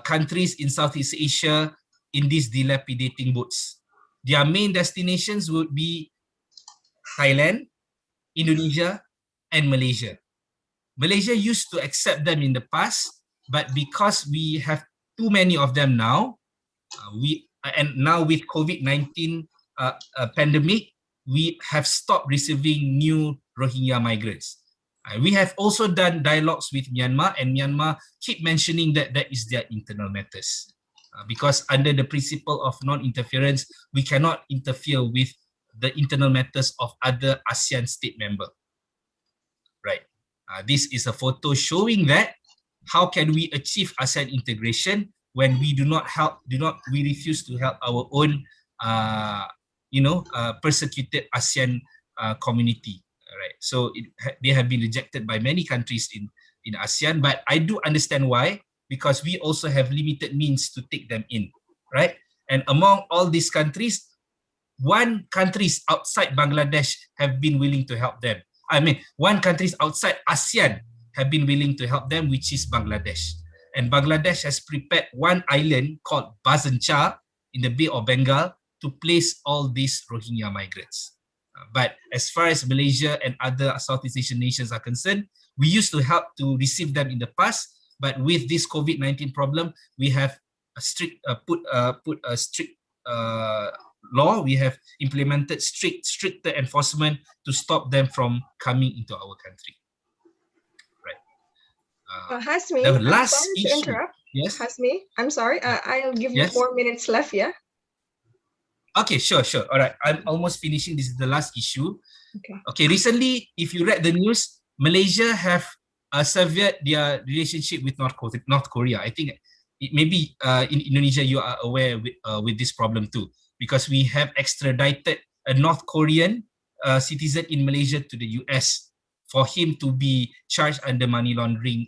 countries in Southeast Asia in these dilapidating boats. Their main destinations would be Thailand, Indonesia, and Malaysia. Malaysia used to accept them in the past, but because we have too many of them now, and now with COVID-19 pandemic, we have stopped receiving new Rohingya migrants. We have also done dialogues with Myanmar, and Myanmar keep mentioning that that is their internal matters. Because under the principle of non-interference, we cannot interfere with the internal matters of other ASEAN state members. Right. This is a photo showing that how can we achieve ASEAN integration when we we refuse to help our own, persecuted ASEAN community. Right. So they have been rejected by many countries in ASEAN, but I do understand why, because we also have limited means to take them in, right? And among all these countries, one countries outside Bangladesh have been willing to help them. I mean, one countries outside ASEAN have been willing to help them, which is Bangladesh. And Bangladesh has prepared one island called Bhasan Char in the Bay of Bengal to place all these Rohingya migrants. But as far as Malaysia and other Southeast Asian nations are concerned, we used to help to receive them in the past. But with this COVID-19 problem, we have a strict law. We have implemented stricter enforcement to stop them from coming into our country. Right. Hasmi, the I'm last sorry to issue. interrupt. Yes. Hasmi, I'm sorry. I'll give you Yes. 4 minutes left. Yeah. Okay, sure. All right, I'm almost finishing. This is the last issue. Okay. Recently, if you read the news, Malaysia have severed their relationship with North Korea. I think maybe in Indonesia you are aware with this problem too, because we have extradited a North Korean citizen in Malaysia to the US for him to be charged under money laundering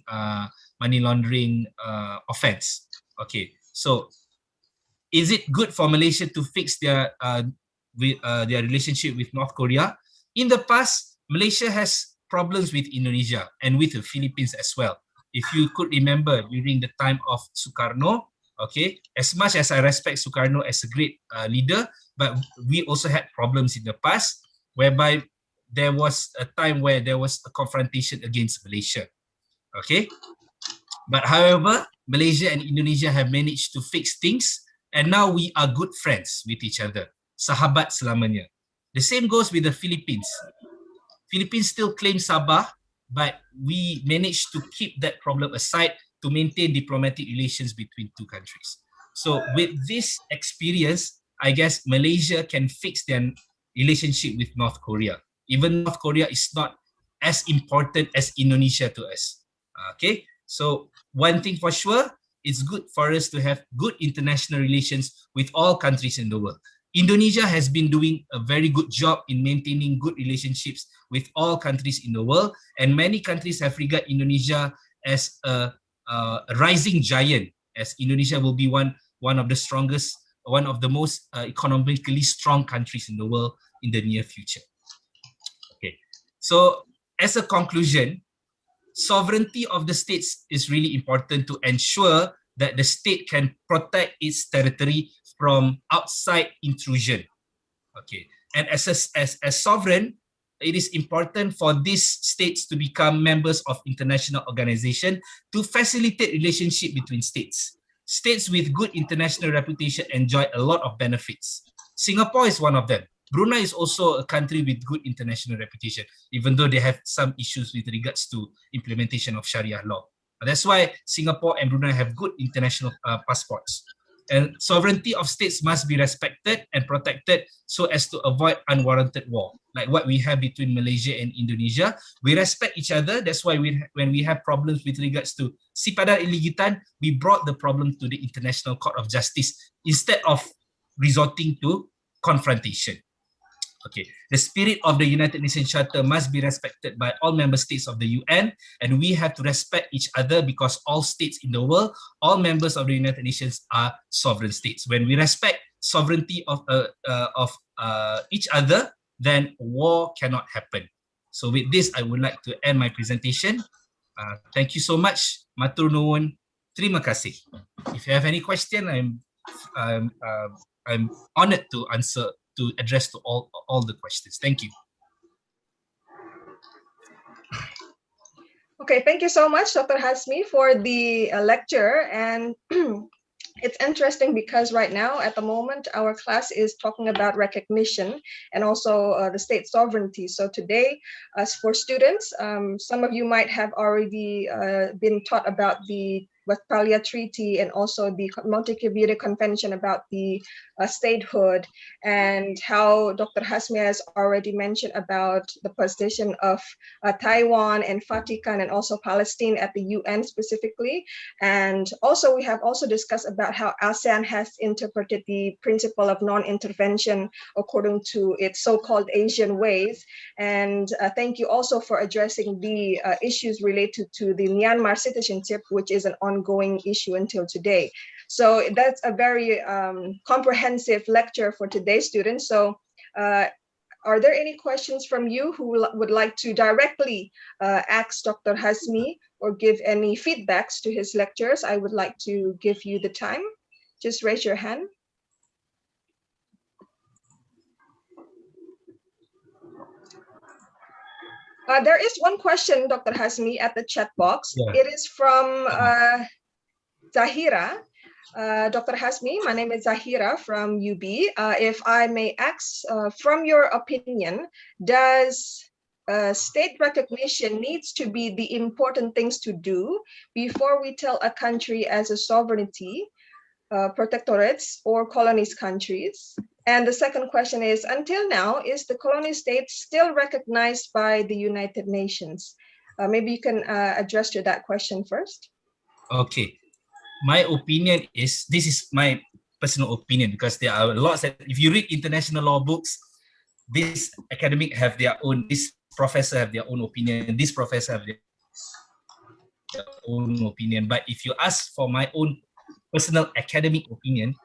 offense. Okay, so is it good for Malaysia to fix their relationship with North Korea? In the past, Malaysia has problems with Indonesia and with the Philippines as well. If you could remember during the time of Sukarno, okay, as much as I respect Sukarno as a great leader, but we also had problems in the past whereby there was a time where there was a confrontation against Malaysia. Okay, but however, Malaysia and Indonesia have managed to fix things. And now we are good friends with each other. Sahabat selamanya. The same goes with the Philippines. Philippines still claims Sabah, but we managed to keep that problem aside to maintain diplomatic relations between two countries. So with this experience, I guess Malaysia can fix their relationship with North Korea. Even North Korea is not as important as Indonesia to us. Okay, so one thing for sure, it's good for us to have good international relations with all countries in the world. Indonesia has been doing a very good job in maintaining good relationships with all countries in the world, and many countries have regarded Indonesia as a rising giant, as Indonesia will be one of the strongest, one of the most economically strong countries in the world in the near future. Okay, so as a conclusion, sovereignty of the states is really important to ensure that the state can protect its territory from outside intrusion. Okay, and as sovereign, it is important for these states to become members of international organizations to facilitate relationship between states. States with good international reputation enjoy a lot of benefits. Singapore is one of them. Brunei is also a country with good international reputation, even though they have some issues with regards to implementation of Sharia law. That's why Singapore and Brunei have good international passports. And sovereignty of states must be respected and protected so as to avoid unwarranted war, like what we have between Malaysia and Indonesia. We respect each other. That's why when we have problems with regards to Sipadar Iligitan, we brought the problem to the International Court of Justice instead of resorting to confrontation. Okay, the spirit of the United Nations Charter must be respected by all member states of the UN, and we have to respect each other because all states in the world, all members of the United Nations are sovereign states. When we respect sovereignty of each other, then war cannot happen. So with this, I would like to end my presentation. Thank you so much. Matur nuwun. Terima kasih. If you have any question, I'm honored to address to all the questions. Thank you. Okay, thank you so much, Dr. Hasmi, for the lecture. And it's interesting because right now, at the moment, our class is talking about recognition and also the state sovereignty. So today, as for students, some of you might have already been taught about the Westphalia Treaty and also the Montevideo Convention about the statehood, and how Dr. Hasmi has already mentioned about the position of Taiwan and Vatican and also Palestine at the UN specifically. And also we have also discussed about how ASEAN has interpreted the principle of non-intervention according to its so-called Asian ways. And thank you also for addressing the issues related to the Myanmar citizenship, which is an ongoing issue until today. So that's a very comprehensive lecture for today's students. So are there any questions from you who would like to directly ask Dr. Hasmi or give any feedbacks to his lectures? I would like to give you the time. Just raise your hand. There is one question, Dr. Hasmi, at the chat box. Yeah. It is from Zahira. Dr. Hasmi, my name is Zahira from UB. If I may ask, from your opinion, does state recognition needs to be the important things to do before we tell a country as a sovereignty, protectorates, or colonies countries? And the second question is, until now, is the colony state still recognized by the United Nations? Maybe you can address to that question first. Okay. My opinion is, this is my personal opinion, because there are lots that, if you read international law books, this academic have their own, this professor have their own opinion, this professor have their own opinion. But if you ask for my own personal academic opinion,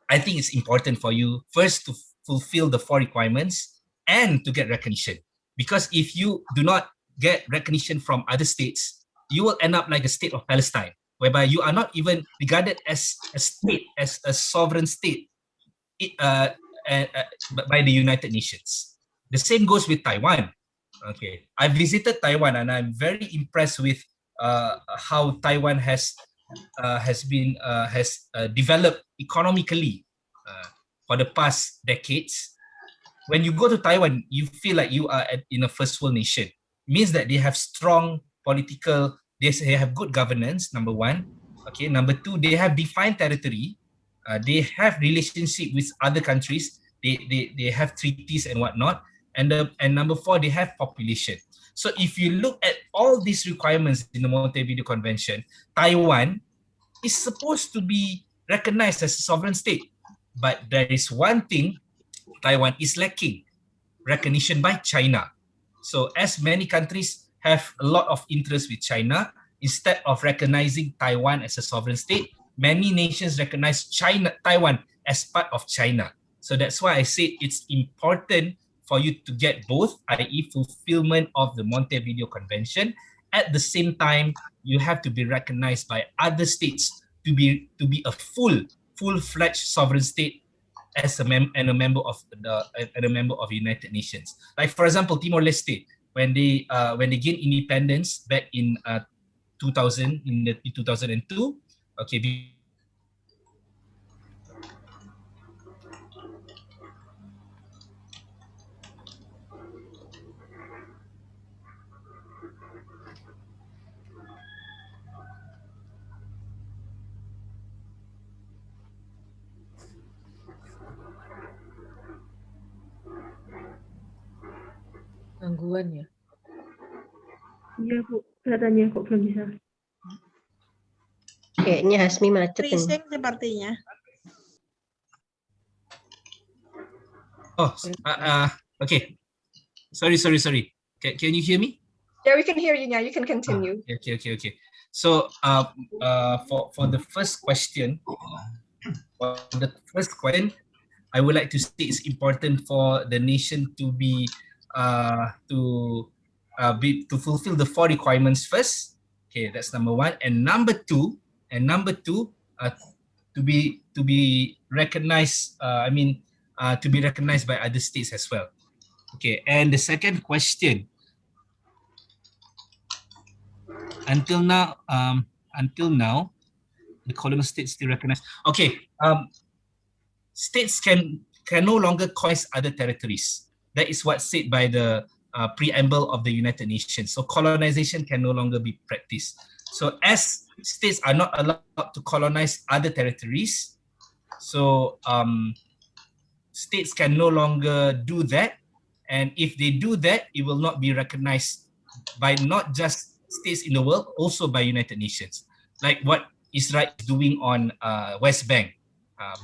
I think it's important for you first to fulfill the 4 requirements and to get recognition. Because if you do not get recognition from other states, you will end up like the state of Palestine, whereby you are not even regarded as a state, as a sovereign state by the United Nations. The same goes with Taiwan. Okay, I visited Taiwan and I'm very impressed with how Taiwan has developed economically for the past decades. When you go to Taiwan, you feel like you are in a first world nation. It means that they have strong political, they have good governance, number one. Okay, number two, they have defined territory. They have relationship with other countries. They have treaties and whatnot. And number 4, they have population. So if you look at all these requirements in the Montevideo Convention, Taiwan is supposed to be recognized as a sovereign state. But there is one thing Taiwan is lacking: recognition by China. So as many countries have a lot of interest with China, instead of recognizing Taiwan as a sovereign state, many nations recognize Taiwan as part of China. So that's why I say it's important for you to get both, i.e. fulfillment of the Montevideo Convention. At the same time, you have to be recognized by other states to be a full-fledged sovereign state as a member of the United Nations. Like for example, Timor-Leste, when they gained independence back in 2002, okay. duluan ya? Iya Bu, kelihatannya kok belum bisa. Kayaknya Hasmi macet ini. Freezing sepertinya. Oh, okay. Sorry. Can you hear me? Yeah, we can hear you now. You can continue. Okay. So, for the first question, I would like to say it's important for the nation to fulfill the 4 requirements first. Okay, that's number 1. And number two, to be recognized. To be recognized by other states as well. Okay, and the second question. Until now, the colonial states still recognize. Okay, states can no longer conquer other territories. That is what's said by the preamble of the United Nations. So colonization can no longer be practiced. So as states are not allowed to colonize other territories, so states can no longer do that. And if they do that, it will not be recognized by not just states in the world, also by United Nations. Like what Israel is doing on West Bank.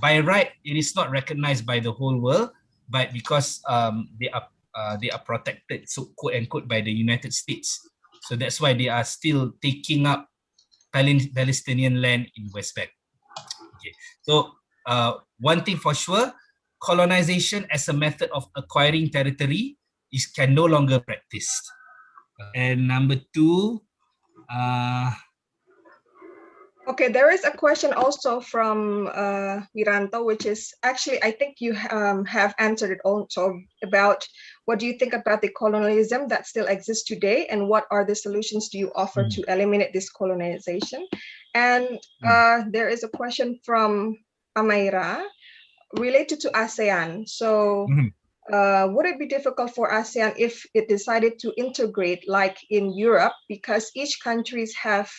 By right, it is not recognized by the whole world, but because they are protected, so quote unquote, by the United States. So that's why they are still taking up Palestinian land in West Bank. Okay. So one thing for sure, colonization as a method of acquiring territory can no longer practiced. And number 2, Okay, there is a question also from Wiranto, which is actually, I think you have answered it also, about what do you think about the colonialism that still exists today, and what are the solutions do you offer to eliminate this colonization? And there is a question from Amaira related to ASEAN. So would it be difficult for ASEAN if it decided to integrate like in Europe, because each countries have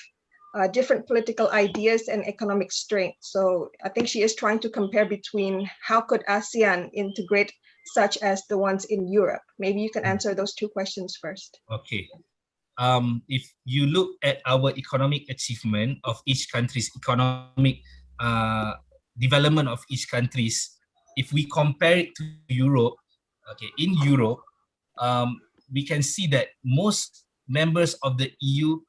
different political ideas and economic strength? So I think she is trying to compare between how could ASEAN integrate such as the ones in Europe. Maybe you can answer those 2 questions first. Okay. If you look at our economic achievement of each country's economic development of each countries, if we compare it to Europe, okay, in Europe, we can see that most members of the EU,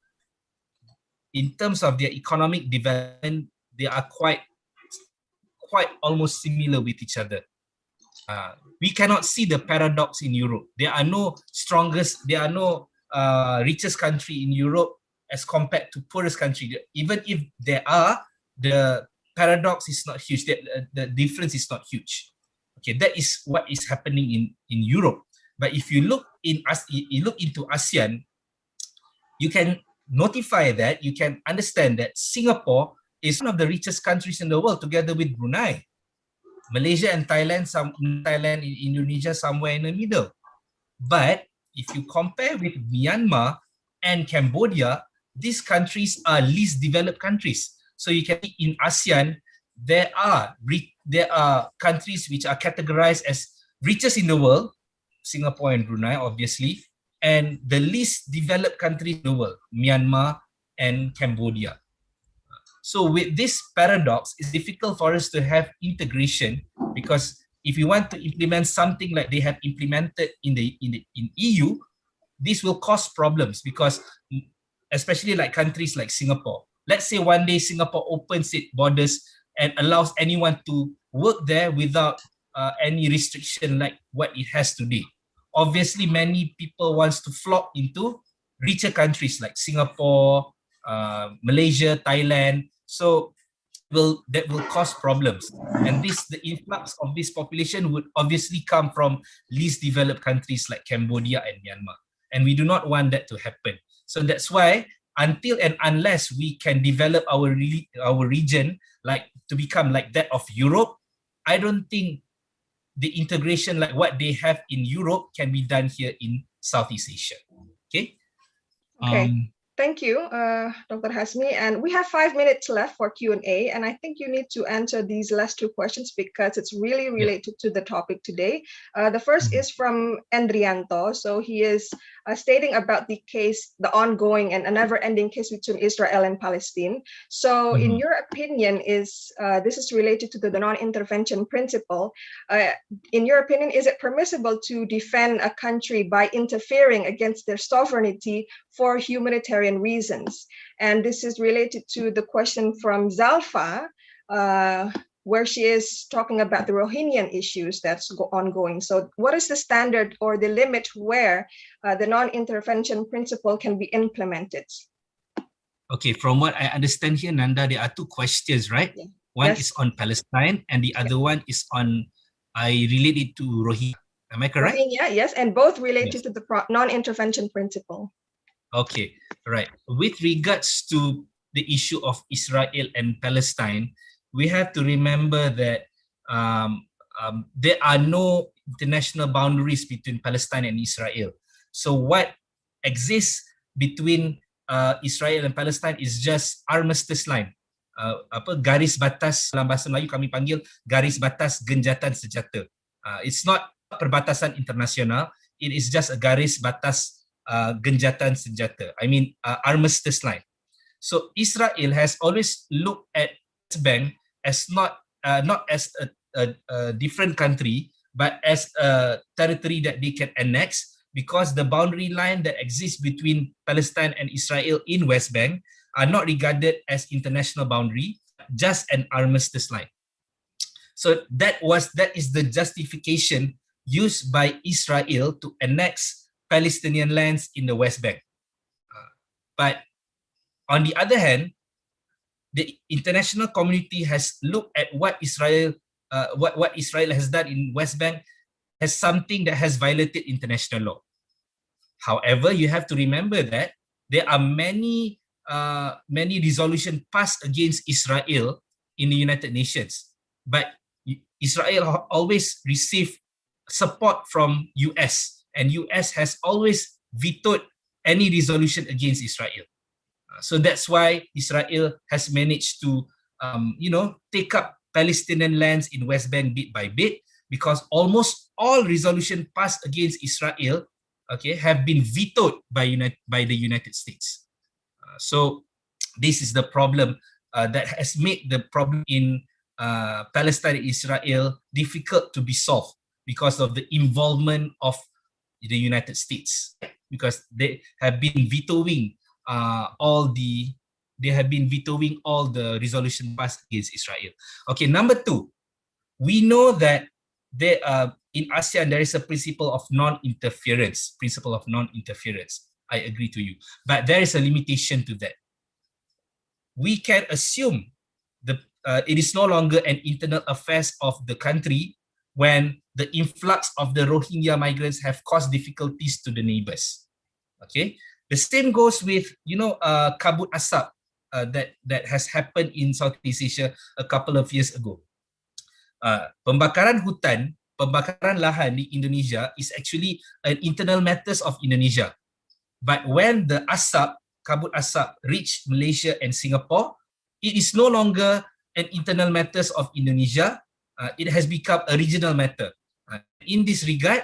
in terms of their economic development, they are quite almost similar with each other. We cannot see the paradox in Europe. There are no richest country in Europe as compared to poorest country. Even if there are, the paradox is not huge. The difference is not huge. Okay, that is what is happening in Europe. But if you look into ASEAN, you can notify that, you can understand that Singapore is one of the richest countries in the world, together with Brunei, Malaysia and Thailand, Thailand and Indonesia somewhere in the middle. But if you compare with Myanmar and Cambodia, these countries are least developed countries. So you can see in ASEAN, there are countries which are categorized as richest in the world, Singapore and Brunei, obviously, and the least developed countries in the world, Myanmar and Cambodia. So with this paradox, it's difficult for us to have integration, because if you want to implement something like they have implemented in EU, this will cause problems, because especially like countries like Singapore. Let's say one day Singapore opens its borders and allows anyone to work there without any restriction like what it has today. Obviously, many people wants to flock into richer countries like Singapore, Malaysia, Thailand. So that will cause problems. And the influx of this population would obviously come from least developed countries like Cambodia and Myanmar. And we do not want that to happen. So that's why, until and unless we can develop our region like to become like that of Europe, I don't think the integration like what they have in Europe can be done here in Southeast Asia. Okay. Okay. Thank you, Dr. Hasmi. And we have 5 minutes left for Q&A. And I think you need to answer these last two questions because it's really related to the topic today. The first is from Endrianto. So he is stating about the case, the ongoing and a never-ending case between Israel and Palestine. So in your opinion, this is related to the non-intervention principle. In your opinion, is it permissible to defend a country by interfering against their sovereignty for humanitarian reasons? And this is related to the question from Zalfa, where she is talking about the Rohingya issues that's ongoing. So what is the standard or the limit where the non-intervention principle can be implemented? Okay, from what I understand here, Nanda, there are two questions, right? Yeah. One Yes. is on Palestine and the other one is on, I relate it to Rohingya. Am I correct? Rohingya, yes, and both related to the non-intervention principle. Okay, right. With regards to the issue of Israel and Palestine, we have to remember that there are no international boundaries between Palestine and Israel. So what exists between Israel and Palestine is just armistice line. Garis batas, dalam bahasa Melayu kami panggil garis batas genjatan senjata. It's not perbatasan internasional, it is just a garis batas genjatan senjata. I mean armistice line. So Israel has always looked at West Bank as not as a different country, but as a territory that they can annex, because the boundary line that exists between Palestine and Israel in West Bank are not regarded as international boundary, just an armistice line. So that is the justification used by Israel to annex Palestinian lands in the West Bank. But on the other hand, the international community has looked at what Israel has done in West Bank as something that has violated international law. However, you have to remember that there are many resolutions passed against Israel in the United Nations, but Israel always received support from US, and US has always vetoed any resolution against Israel. So that's why Israel has managed to take up Palestinian lands in West Bank bit by bit, because almost all resolutions passed against Israel have been vetoed by the United States. So this is the problem that has made the problem in Palestine and Israel difficult to be solved, because of the involvement of the United States, because they have been vetoing all the resolution passed against Israel. Okay, number two, we know that there in ASEAN there is a principle of non-interference. I agree to you, but there is a limitation to that. We can assume it is no longer an internal affairs of the country when the influx of the Rohingya migrants have caused difficulties to the neighbors. Okay, the same goes with kabut asap that has happened in Southeast Asia a couple of years ago. Pembakaran hutan, pembakaran lahan di Indonesia is actually an internal matters of Indonesia. But when the kabut asap reached Malaysia and Singapore, it is no longer an internal matters of Indonesia. It has become a regional matter. In this regard,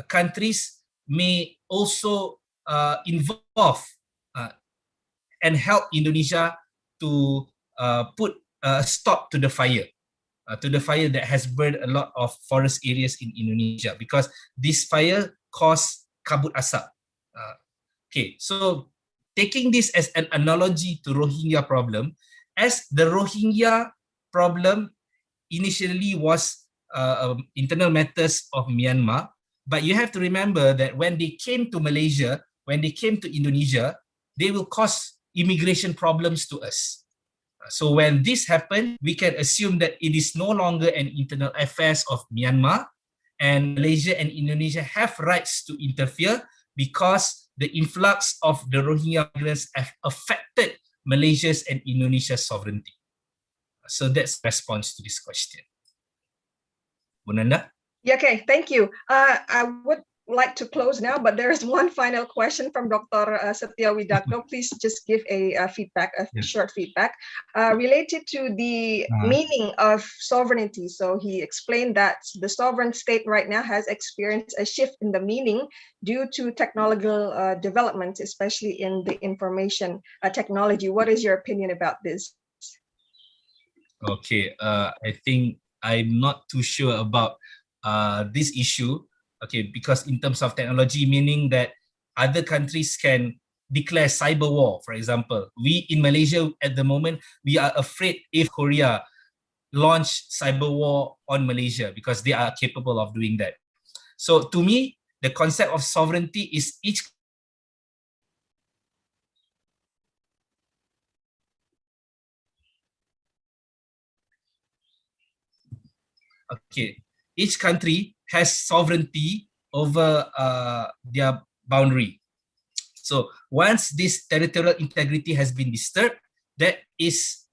countries may also involve and help Indonesia to put a stop to the fire. That has burned a lot of forest areas in Indonesia, because this fire caused kabut asap. Okay, so taking this as an analogy to Rohingya problem, as the Rohingya problem initially was internal matters of Myanmar, but you have to remember that when they came to Malaysia, when they came to Indonesia, they will cause immigration problems to us. So when this happened, we can assume that it is no longer an internal affairs of Myanmar, and Malaysia and Indonesia have rights to interfere, because the influx of the Rohingya migrants have affected Malaysia's and Indonesia's sovereignty. So that's the response to this question. Bunanda? Yeah, okay, thank you. I would like to close now, but there is one final question from Dr. Satya Widakdo. Please just give a feedback, short feedback, related to the meaning of sovereignty. So he explained that the sovereign state right now has experienced a shift in the meaning due to technological developments, especially in the information technology. What is your opinion about this? Okay, I think I'm not too sure about this issue. Okay, because in terms of technology, meaning that other countries can declare cyber war, for example. We in Malaysia at the moment, we are afraid if Korea launch cyber war on Malaysia because they are capable of doing that. So to me, the concept of sovereignty is each each country has sovereignty over their boundary. So once this territorial integrity has been disturbed, that is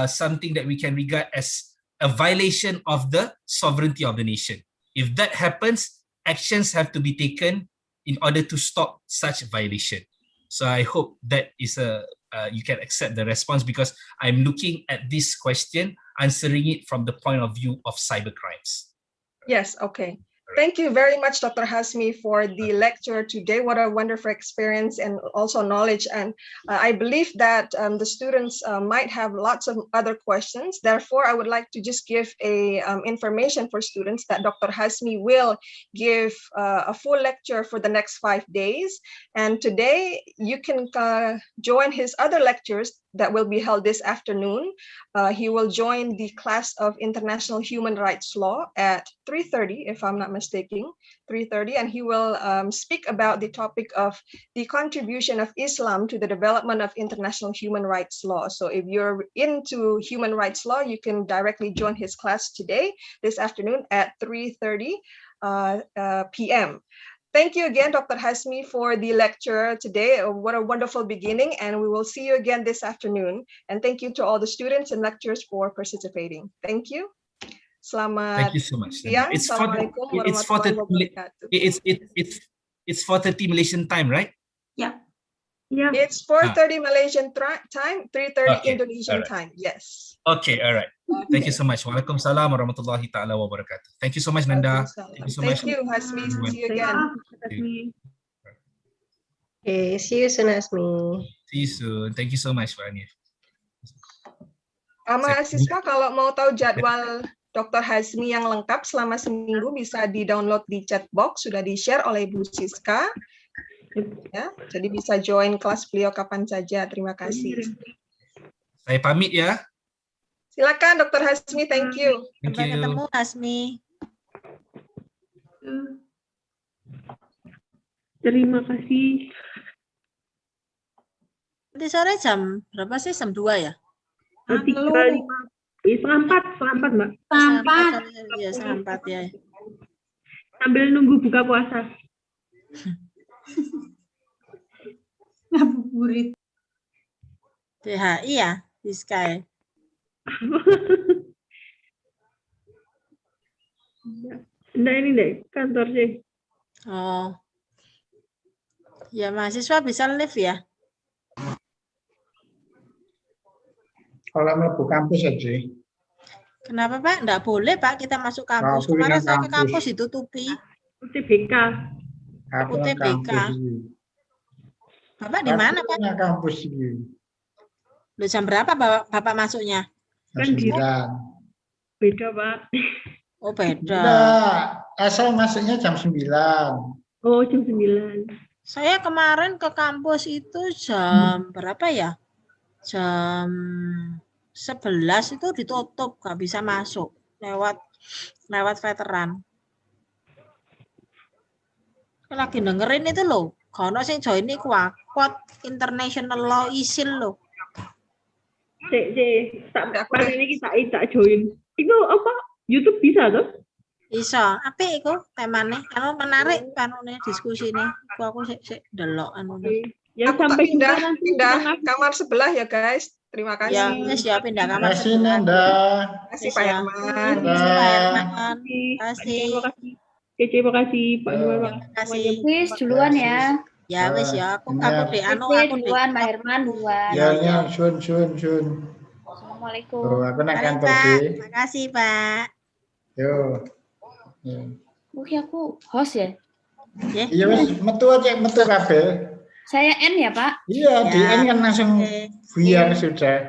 something that we can regard as a violation of the sovereignty of the nation. If that happens, actions have to be taken in order to stop such violation. So I hope that is you can accept the response, because I'm looking at this question, answering it from the point of view of cybercrimes. Yes, okay. Thank you very much, Dr. Hasmi, for the lecture today. What a wonderful experience and also knowledge. And I believe that the students might have lots of other questions. Therefore, I would like to just give a information for students that Dr. Hasmi will give a full lecture for the next 5 days. And today you can join his other lectures that will be held this afternoon. He will join the class of International Human Rights Law at 3:30, if I'm not mistaken, 3:30, and he will speak about the topic of the contribution of Islam to the development of international human rights law. So if you're into human rights law, you can directly join his class today, this afternoon at 3:30 p.m. Thank you again, Dr. Hasmi, for the lecture today. What a wonderful beginning, and we will see you again this afternoon. And thank you to all the students and lecturers for participating. Thank you. Selamat Thank you so much. siang. It's Assalamualaikum warahmatullahi wabarakatuh. It's 4:30 Malaysian time, right? Yeah. It's 4:30 Malaysian time, 3:30 Okay, Indonesian alright. time. Yes. Okay, all right. Thank you so much. Waalaikumsalam warahmatullahi ta'ala wabarakatuh. Thank you so much, Nanda. Thank you so much. Thank you, Hasmi. everyone. See you again. Okay, see you soon, Asmi. See you soon. Thank you so much, Pak Hanif. Mahasiswa kalau mau tahu jadwal Dr. Hasmi yang lengkap selama seminggu bisa di-download di chat box, sudah di-share oleh Bu Siska. Ya, jadi bisa join kelas beliau kapan saja. Terima kasih. Saya pamit ya. Silakan Dr. Hasmi, thank you. Thank Sampai you. ketemu, Hasmi. Terima kasih. Nanti sore jam berapa sih? Jam 2 ya? 3:05. Setengah 4, Mbak. Ya, setengah 4 ya. Sambil nunggu buka puasa. Ngabuburit. DHI ya, di Sky. Enggak, ini deh, kantor sih. Oh. Ya, mahasiswa bisa live ya? Kalau mau ke kampus aja. Kenapa, Pak? Enggak boleh, Pak, kita masuk kampus. Aku Kemarin yang saya ke kampus. kampus ditutupi. UTBK. Aku nang UTBK. kampus ini. Bapak di mana, Pak? Aku nang kampus ini. Loh, jam berapa Bapak masuknya? Jam 9. Beda, Pak. Oh, beda. Enggak, asal masuknya jam 9. Oh, jam 9. Saya kemarin ke kampus itu jam berapa ya? Jam 11 itu ditutup, nggak bisa masuk lewat veteran. Saya lagi dengerin itu loh, kono sing join ini kuat International Law ISIL loh. Tak pada ini tak join. Itu apa? YouTube bisa tuh? Bisa, apa itu temanya? Anu menarik kanune diskusi ini. Aku sik delok anune. Ya Aku sampai pindah nanti kamar sebelah ya guys. Terima kasih. Ya, wis ya pindah kamar Terima kasih, sebelah. Nanda. Terima kasih Pak Herman. Terima kasih Pak Herman. Terima kasih. Terima kasih. Oke, terima kasih Pak Herman. Terima kasih. Wis duluan ya. Ya wis ya, aku deh anu Oke, aku deh. duluan, Mbak Herman duluan. Ya, Ya, ya. sun. Assalamualaikum. Oh, aku nak Mari kantor Pak, deh. terima kasih Pak. Yo. Ya. Oke, aku host ya. Ya. Iya wis metu aja kabeh. Saya N ya, Pak. Iya, di Ya. N kan langsung Oke. biar sudah.